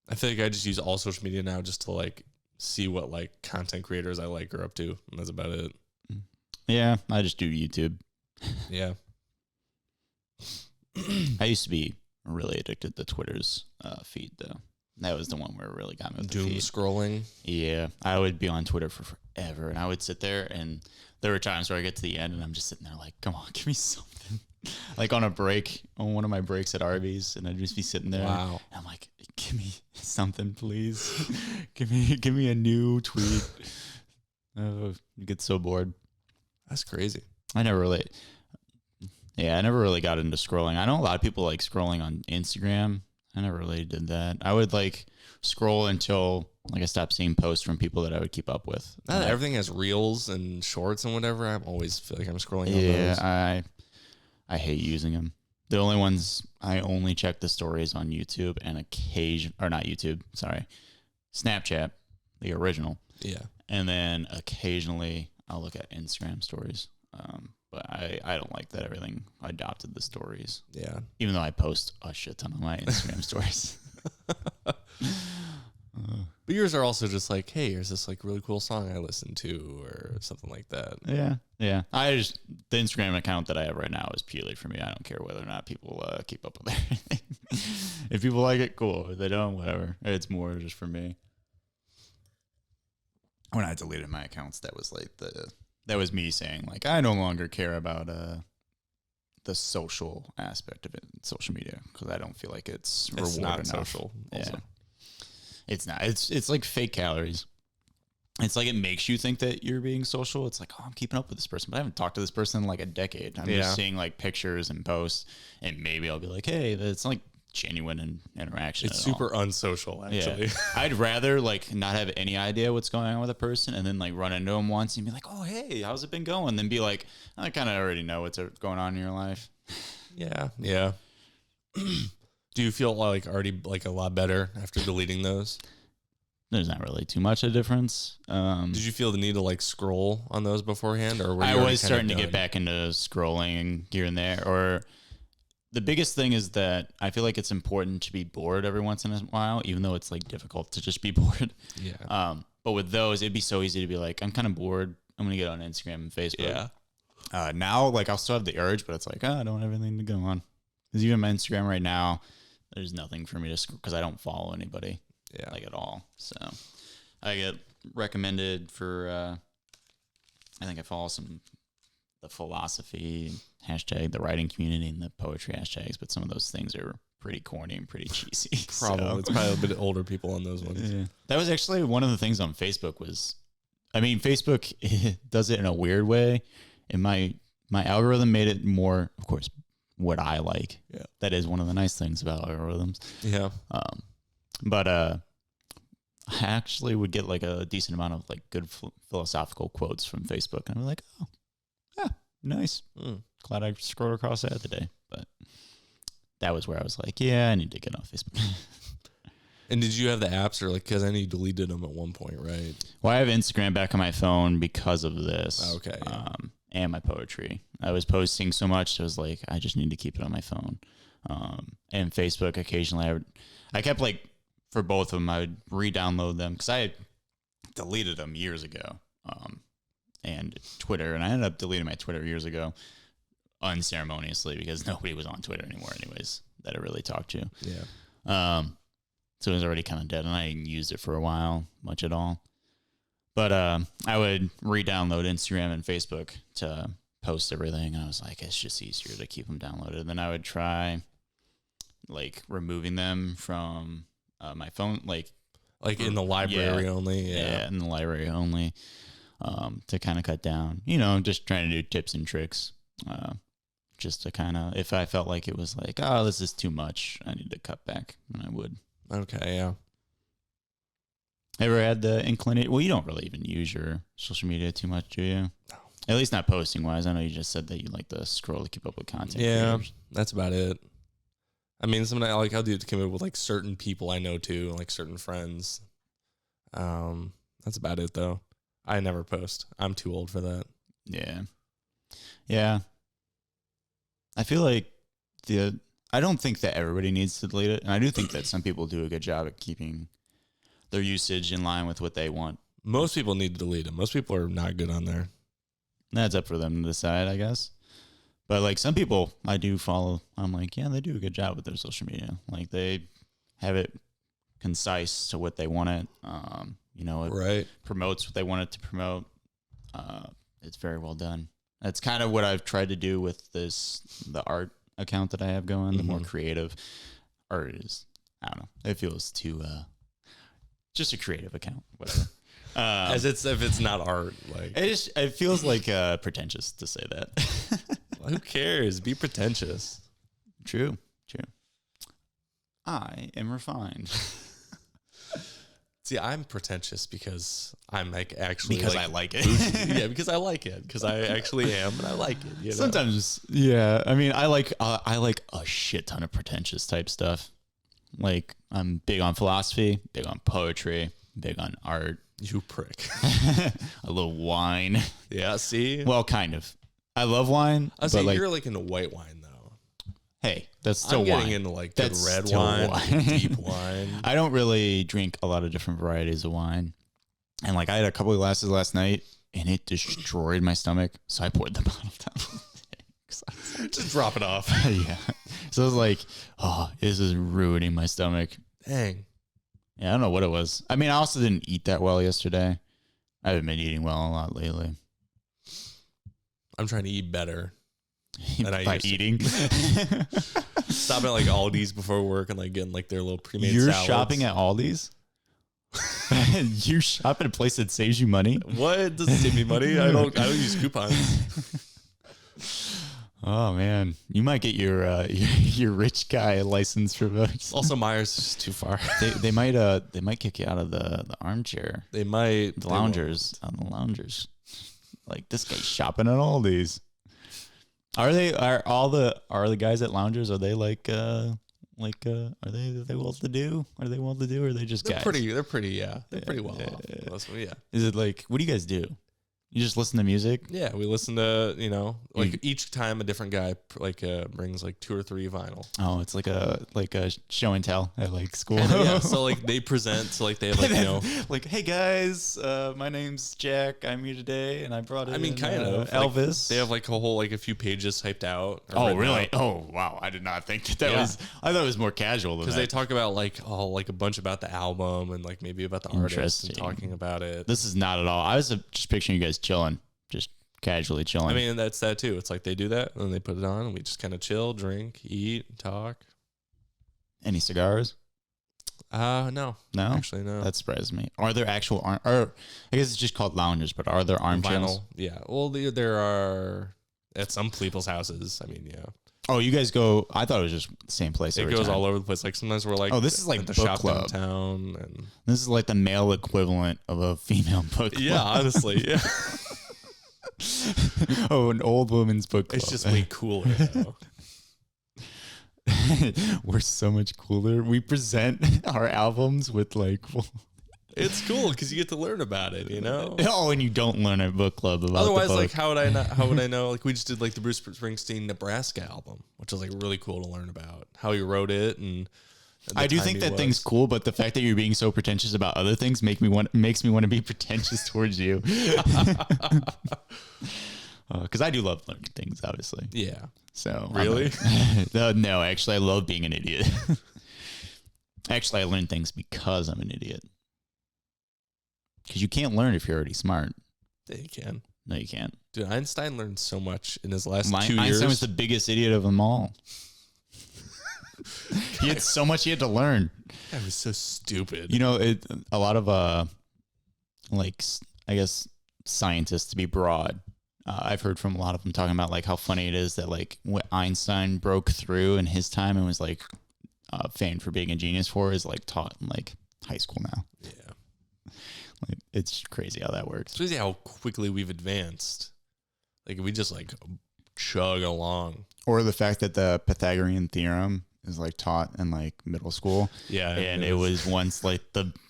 I think I just use all social media now just to like see what like content creators I like are up to, and that's about it. Yeah, I just do YouTube. Yeah. I used to be really addicted to Twitter's feed, though. That was the one where it really got me with doom the feed. Scrolling. Yeah, I would be on Twitter for forever, and I would sit there, and there were times where I get to the end, and I'm just sitting there like, come on, give me something. Like on one of my breaks at Arby's, and I'd just be sitting there. Wow. And I'm like, give me something, please. give me a new tweet. Oh, you get so bored. That's crazy. I never really got into scrolling. I know a lot of people like scrolling on Instagram. I never really did that. I would like scroll until like I stopped seeing posts from people that I would keep up with. Now that everything has reels and shorts and whatever, I always feel like I'm scrolling on those. Yeah, I hate using them. The only ones I only check the stories on YouTube and not YouTube, sorry, Snapchat, the original. Yeah. And then occasionally I'll look at Instagram stories. But I don't like that everything adopted the stories. Yeah. Even though I post a shit ton of my Instagram stories. But yours are also just like, hey, here's this like really cool song I listened to or something like that. Yeah. Yeah. The Instagram account that I have right now is purely for me. I don't care whether or not people keep up with everything. If people like it, cool. If they don't, whatever. It's more just for me. When I deleted my accounts, that was like that was me saying, like, I no longer care about the social aspect of it, social media, because I don't feel like it's reward not enough. Social. Also. Yeah. It's not. It's like fake calories. It's like it makes you think that you're being social. It's like, oh, I'm keeping up with this person, but I haven't talked to this person in like a decade. I'm just seeing like pictures and posts, and maybe I'll be like, hey, it's like genuine interaction. It's super unsocial, actually. Yeah. I'd rather like not have any idea what's going on with a person and then like run into them once and be like, oh, hey, how's it been going? Then be like, I kind of already know what's going on in your life. Yeah. Yeah. Do you feel like already like a lot better after deleting those? There's not really too much of a difference. Did you feel the need to like scroll on those beforehand, or were you I was starting to get back into scrolling here and there? Or the biggest thing is that I feel like it's important to be bored every once in a while, even though it's like difficult to just be bored. Yeah. But with those, it'd be so easy to be like, I'm kind of bored. I'm gonna get on Instagram and Facebook. Yeah. Now, like I'll still have the urge, but it's like, I don't have anything to go on. Because even my Instagram right now, there's nothing for me to because I don't follow anybody. like at all. So I get recommended for, I think I follow the philosophy hashtag, the writing community, and the poetry hashtags, but some of those things are pretty corny and pretty cheesy. Probably. It's probably a bit older people on those ones. Yeah. That was actually one of the things on Facebook Facebook does it in a weird way. And my algorithm made it more, of course, what I like. Yeah. That is one of the nice things about algorithms. Yeah. But I actually would get like a decent amount of like good philosophical quotes from Facebook. And I'm like, oh, yeah, nice. Glad I scrolled across that today. But that was where I was like, yeah, I need to get off Facebook. And did you have the apps or like, because I know you deleted them at one point, right? Well, I have Instagram back on my phone because of this. Okay. Yeah. And my poetry. I was posting so much, so I was like, I just need to keep it on my phone. And Facebook, occasionally, I kept like, for both of them, I would re-download them because I had deleted them years ago. And Twitter, and I ended up deleting my Twitter years ago unceremoniously because nobody was on Twitter anymore anyways that I really talked to. Yeah. So it was already kind of dead, and I didn't use it for a while, much at all. But I would re-download Instagram and Facebook to post everything, and I was like, it's just easier to keep them downloaded. And then I would try, like, removing them from my phone, like in the library only. Yeah, in the library only, to kind of cut down. Just trying to do tips and tricks, just to kind of, if I felt like it was like, oh, this is too much, I need to cut back, and I would. Okay, yeah. Ever had the inclination? Well, you don't really even use your social media too much, do you? No. At least not posting wise. I know you just said that you like to scroll to keep up with content. Yeah, creators. that's about it. I mean, I'll do it to come up with like certain people I know too, like certain friends. That's about it though. I never post. I'm too old for that. Yeah. Yeah. I feel like I don't think that everybody needs to delete it. And I do think that some people do a good job at keeping their usage in line with what they want. Most people need to delete them. Most people are not good on there. That's up for them to decide, I guess. But like some people I do follow, I'm like, yeah, they do a good job with their social media. Like they have it concise to what they want it. It promotes what they want it to promote. It's very well done. That's kind of what I've tried to do with the art account that I have going. The more creative art is, I don't know. It feels too just a creative account, whatever. As if it's not art, like it feels like pretentious to say that. Who cares? Be pretentious. True. I am refined. See, I'm pretentious because I'm like actually because I like it. Yeah, because I like it. Because I actually am, and I like it. Sometimes, yeah. I mean, I like a shit ton of pretentious type stuff. Like I'm big on philosophy, big on poetry, big on art. You prick. A little wine. Yeah. See. Well, kind of. I love wine. I say you're like into white wine though. Hey, that's still I'm wine. getting into like good red wine, like deep wine. I don't really drink a lot of different varieties of wine. And like I had a couple of glasses last night and it destroyed my stomach. So I poured the bottle down. Just drop it off. Yeah. So I was like, oh, this is ruining my stomach. Dang. Yeah, I don't know what it was. I mean, I also didn't eat that well yesterday. I haven't been eating well a lot lately. I'm trying to eat better. By eating? Stopping at like Aldi's before work and like getting like their little pre-made You're salads. shopping at Aldi's? You shop at a place that saves you money? What? Doesn't save me money. I don't use coupons. Oh man, you might get your rich guy license for those. Also, Myers is too far. They might kick you out of the armchair. They might. The loungers. Like this guy's shopping at Aldi's. Are the guys at loungers? Are they like are they well to do? Are they well to do? Or are they just guys? They're pretty. Yeah, they're pretty well off. Yeah. Is it like what do you guys do? You just listen to music? Yeah, we listen to, like each time a different guy brings like 2 or 3 vinyl. Oh, it's like a show and tell at like school. Yeah, so like they present, so like they have like, like, hey guys, my name's Jack. I'm here today, and I brought in kind of Elvis. Like, they have like a few pages typed out. Oh, really? Out. Oh, wow. I did not think that was. I thought it was more casual than that. Because they talk about like a bunch about the album and like maybe about the artist and talking about it. This is not at all. I was just picturing you guys chilling, just casually chilling. I mean, that's that too. It's like they do that and then they put it on and we just kind of chill, drink, eat, talk. Any cigars? No. Actually, no. That surprises me. Are there actual or I guess it's just called lounges, but are there armchairs? Vinyl. Yeah. Well, there are at some people's houses. I mean, yeah. Oh, you guys go. I thought it was just the same place. It goes all over the place. Like sometimes we're like, oh, this is like at the book shop club downtown, and this is like the male equivalent of a female book club. Yeah, honestly, yeah. Oh, an old woman's book club. It's just way cooler though. We're so much cooler. We present our albums with like. It's cool because you get to learn about it, Oh, and you don't learn at book club about. Otherwise, the book. like, how would I not? How would I know? Like, we just did like the Bruce Springsteen Nebraska album, which was like really cool to learn about how he wrote it, and I do think that thing's cool. But the fact that you're being so pretentious about other things makes me want to be pretentious towards you. Because I do love learning things, obviously. Yeah. So really? No, actually, I love being an idiot. Actually, I learn things because I'm an idiot. Because you can't learn if you're already smart. Yeah, you can. No, you can't. Dude, Einstein learned so much in his last 2 years. Einstein was the biggest idiot of them all. He had so much he had to learn. That was so stupid. A lot of like I guess scientists, to be broad. I've heard from a lot of them talking about like how funny it is that like what Einstein broke through in his time and was like famed for being a genius for is like taught in like high school now. Yeah. Like, it's crazy how that works. It's crazy how quickly we've advanced. Like we just like chug along. Or the fact that the Pythagorean theorem is like taught in like middle school. Yeah. And it was once like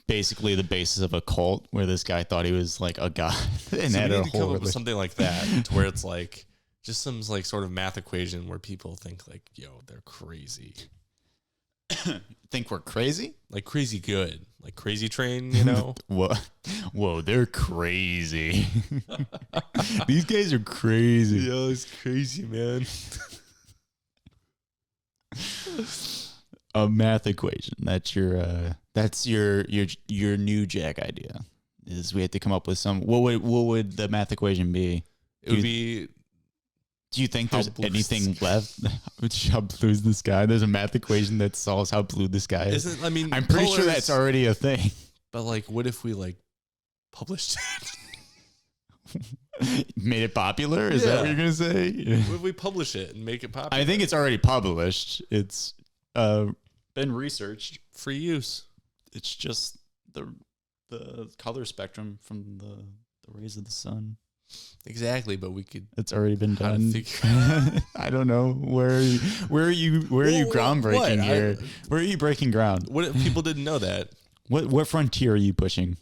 basically the basis of a cult where this guy thought he was like a god and so had we a need to come whole up with something like that to where it's like just some like sort of math equation where people think like, yo, they're crazy. Think we're crazy? Like crazy good. Like Crazy Train, Whoa, they're crazy. These guys are crazy. Yo, it's crazy, man. A math equation. That's your new Jack idea. Is we had to come up with some. What would the math equation be? It would be. Do you think there's anything left? How blue's the sky? There's a math equation that solves how blue the sky is. I'm pretty sure that's already a thing. But like, what if we like published it? Made it popular? Is that what you're gonna say? What if we publish it and make it popular? I think it's already published. It's been researched. Free use. It's just the color spectrum from the rays of the sun. Exactly, but we could. It's already been done. I don't know where are you groundbreaking here? Where are you breaking ground? What if people didn't know that? What frontier are you pushing?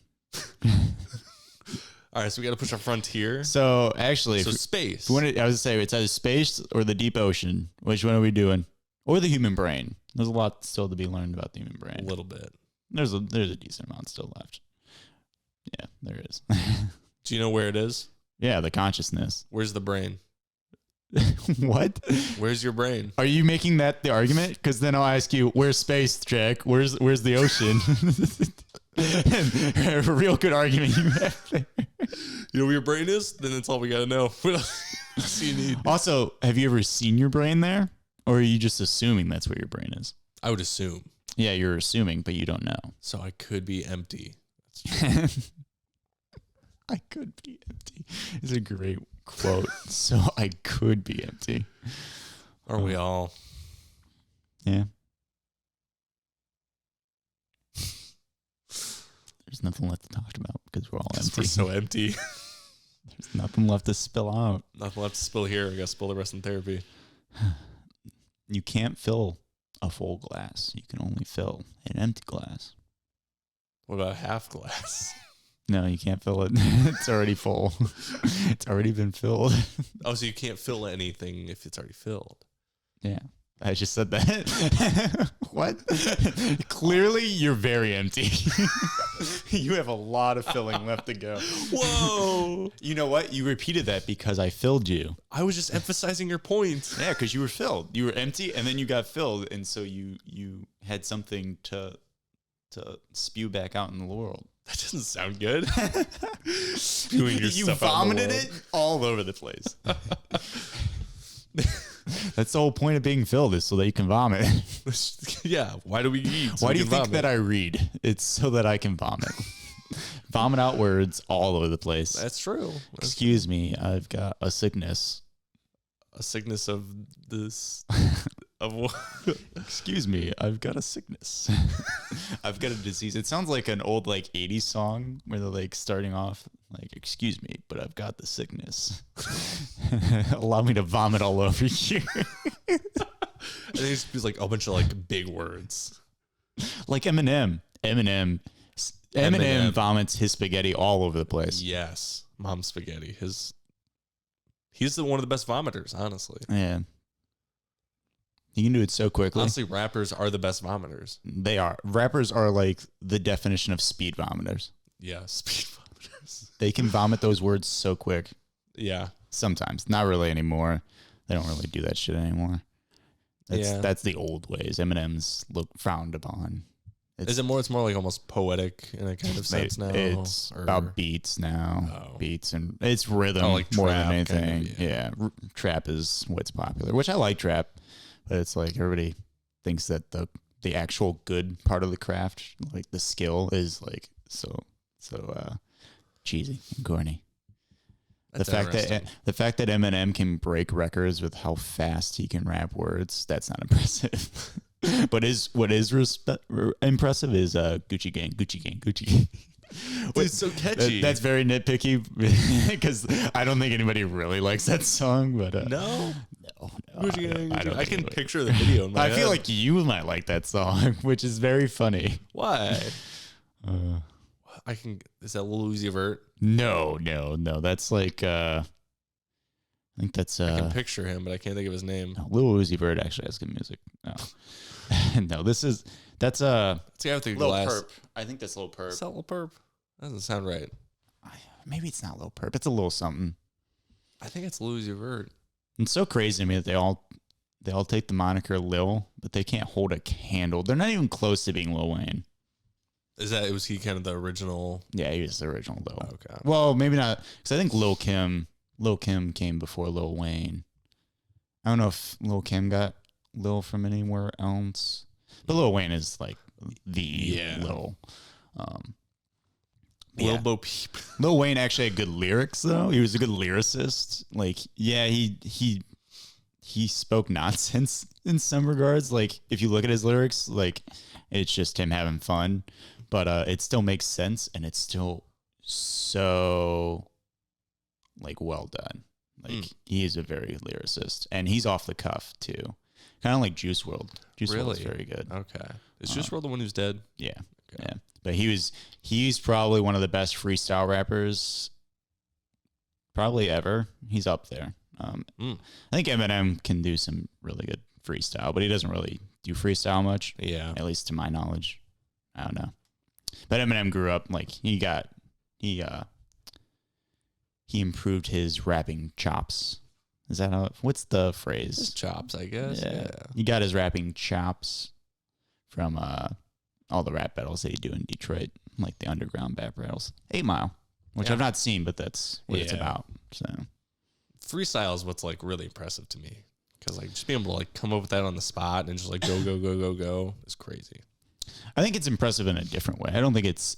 All right, so we got to push our frontier. So actually, space. I was gonna say it's either space or the deep ocean. Which one are we doing? Or the human brain? There's a lot still to be learned about the human brain. A little bit. There's a decent amount still left. Yeah, there is. Do you know where it is? Yeah, the consciousness. Where's the brain? What? Where's your brain? Are you making that the argument? Because then I'll ask you, where's space, Jack? Where's the ocean? A real good argument you have there. You know where your brain is? Then that's all we got to know. What else do you need? Also, have you ever seen your brain there? Or are you just assuming that's where your brain is? I would assume. Yeah, you're assuming, but you don't know. So I could be empty. That's true. I could be empty. It's a great quote. So I could be empty. Are we all? Yeah. There's nothing left to talk about because we're all empty. We're so empty. There's nothing left to spill out. Nothing left to spill here. I got to spill the rest in therapy. You can't fill a full glass. You can only fill an empty glass. What about a half glass? No, you can't fill it. It's already full. It's already been filled. Oh, so you can't fill anything if it's already filled. Yeah. I just said that. What? Clearly, you're very empty. You have a lot of filling left to go. Whoa. You know what? You repeated that because I filled you. I was just emphasizing your point. Yeah, because you were filled. You were empty, and then you got filled, and so you had something to spew back out in the world. That doesn't sound good. Spewing your You stuff out in the vomited world. it all over the place. That's the whole point of being filled, is so that you can vomit. Yeah. Why do we eat? Why do you think that I read? It's so that I can vomit. Vomit out words all over the place. That's true. Excuse me, I've got a sickness. A sickness of this. Of what? Excuse me, I've got a sickness. I've got a disease. It sounds like an old 80s song where they're starting off excuse me, but I've got the sickness. Allow me to vomit all over you. I think it's just a bunch of big words. Like Eminem. Eminem vomits his spaghetti all over the place. Yes. Mom spaghetti. He's one of the best vomiters, honestly. Yeah. You can do it so quickly. Honestly, rappers are the best vomiters. They are. Rappers are the definition of speed vomiters. Yeah, speed vomiters. They can vomit those words so quick. Yeah. Sometimes. Not really anymore. They don't really do that shit anymore. That's the old ways. Eminem's frowned upon. It's more almost poetic in a kind of sense now? It's about beats now. Oh. Beats and it's rhythm more than anything. Trap is what's popular, which I like trap, but it's everybody thinks that the actual good part of the craft, the skill, is so cheesy and corny. The fact that Eminem can break records with how fast he can rap words, that's not impressive. But what is impressive is Gucci Gang, Gucci Gang, Gucci Gang. It's so catchy. That's very nitpicky because I don't think anybody really likes that song. But no, Gucci Gang, I can picture the video in my head. I feel like you might like that song, which is very funny. Why? Is that Lil Uzi Vert? No. That's I think that's I can picture him, but I can't think of his name. No, Lil Uzi Vert actually has good music. No, no, that's It's the guy with the Lil glass. Perp. I think that's Lil Perp. Is that Lil Perp? That doesn't sound right. Maybe it's not Lil Perp. It's a little something. I think it's Lil Uzi Vert. It's so crazy to me that they all take the moniker Lil, but they can't hold a candle. They're not even close to being Lil Wayne. Was he kind of the original? Yeah, he was the original Lil. Okay. Well, maybe not, because I think Lil Kim came before Lil Wayne. I don't know if Lil Kim got Lil from anywhere else, but Lil Wayne is the Lil. Lil Bo Peep. Lil Wayne actually had good lyrics though. He was a good lyricist. He spoke nonsense in some regards. If you look at his lyrics, it's just him having fun, but it still makes sense and it's still so well done. He is a very lyricist, and he's off the cuff too, kind of like Juice WRLD. Juice WRLD is very good. Okay, is Juice WRLD the one who's dead? Yeah, okay. Yeah. But he's probably one of the best freestyle rappers probably ever. He's up there. I think Eminem can do some really good freestyle, but he doesn't really do freestyle much. Yeah, at least to my knowledge. I don't know. But Eminem grew up he improved his rapping chops. Is that what's the phrase? His chops, I guess. Yeah. He got his rapping chops from all the rap battles that he do in Detroit, the underground rap battles. 8 Mile, which I've not seen, but that's what it's about. So freestyle is what's really impressive to me, because just being able to come up with that on the spot and just go is crazy. I think it's impressive in a different way. I don't think it's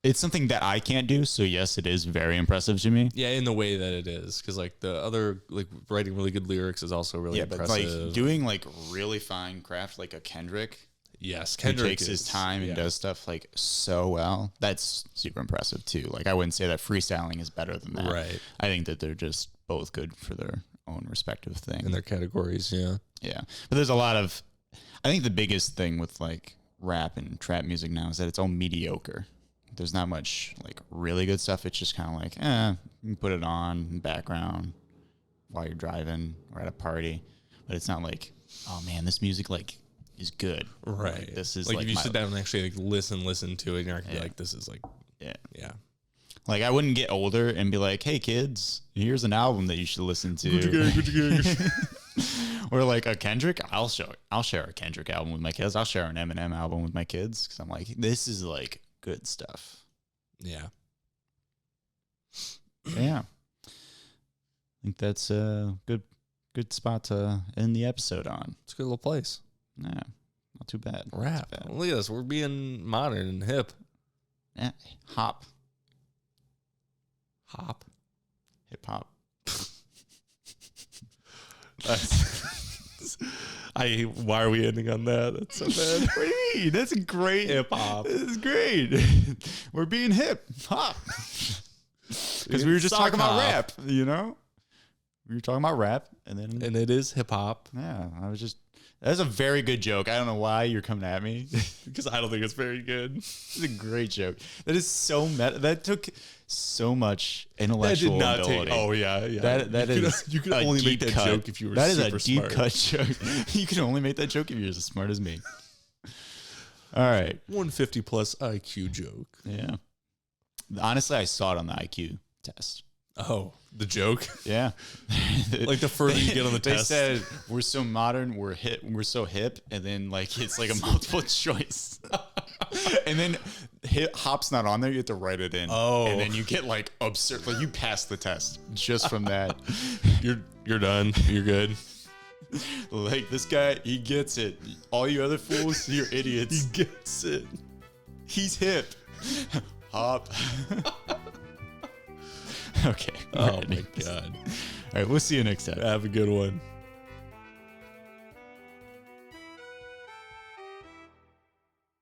it's something that I can't do. So yes, it is very impressive to me. Yeah, in the way that it is, because the other writing really good lyrics is also really impressive. But doing really fine craft like a Kendrick. Yes, Kendrick takes his time and does stuff so well. That's super impressive too. I wouldn't say that freestyling is better than that. Right. I think that they're just both good for their own respective thing in their categories. Yeah. Yeah. But there's a lot of, I think the biggest thing with rap and trap music now is that it's all mediocre. There's not much like really good stuff. It's just kind of like, you can put it on in background while you're driving or at a party, but it's not like, oh man, this music like is good. Right. Like, this is like like if you my, sit down and actually like listen to it, and you're not gonna be like, this is like, yeah. Like I wouldn't get older and be like, hey kids, here's an album that you should listen to. Or like a Kendrick, I'll share a Kendrick album with my kids. I'll share an Eminem album with my kids because I'm like, this is like good stuff. Yeah. Yeah. I think that's a good spot to end the episode on. It's a good little place. Yeah, not too bad. Rap. Look at us. We're being modern and hip. Yeah, hop. Hip hop. Why are we ending on that? That's so bad. What do you mean? That's a great hip hop. This is great. We're being hip hop. Because we were just talking about rap, you know? We were talking about rap and it is hip hop. Yeah, that's a very good joke. I don't know why you're coming at me. Because I don't think it's very good. It's a great joke. That is so meta. That took so much intellectual ability. Oh yeah. You could only make that joke if you were super smart. That is a deep cut joke. You can only make that joke if you're as smart as me. All right. 150 plus IQ joke. Yeah. Honestly, I saw it on the IQ test. Oh, the joke? Yeah. Like the further you get on the test. They said, we're so modern, we're so hip, and then like it's like a multiple choice. And then hop's not on there, you have to write it in. Oh. And then you get like absurd, like you pass the test just from that. You're done. You're good. Like this guy, he gets it. All you other fools, you're idiots. He gets it. He's hip. Hop. Okay. Oh my God. All right. We'll see you next time. Have a good one.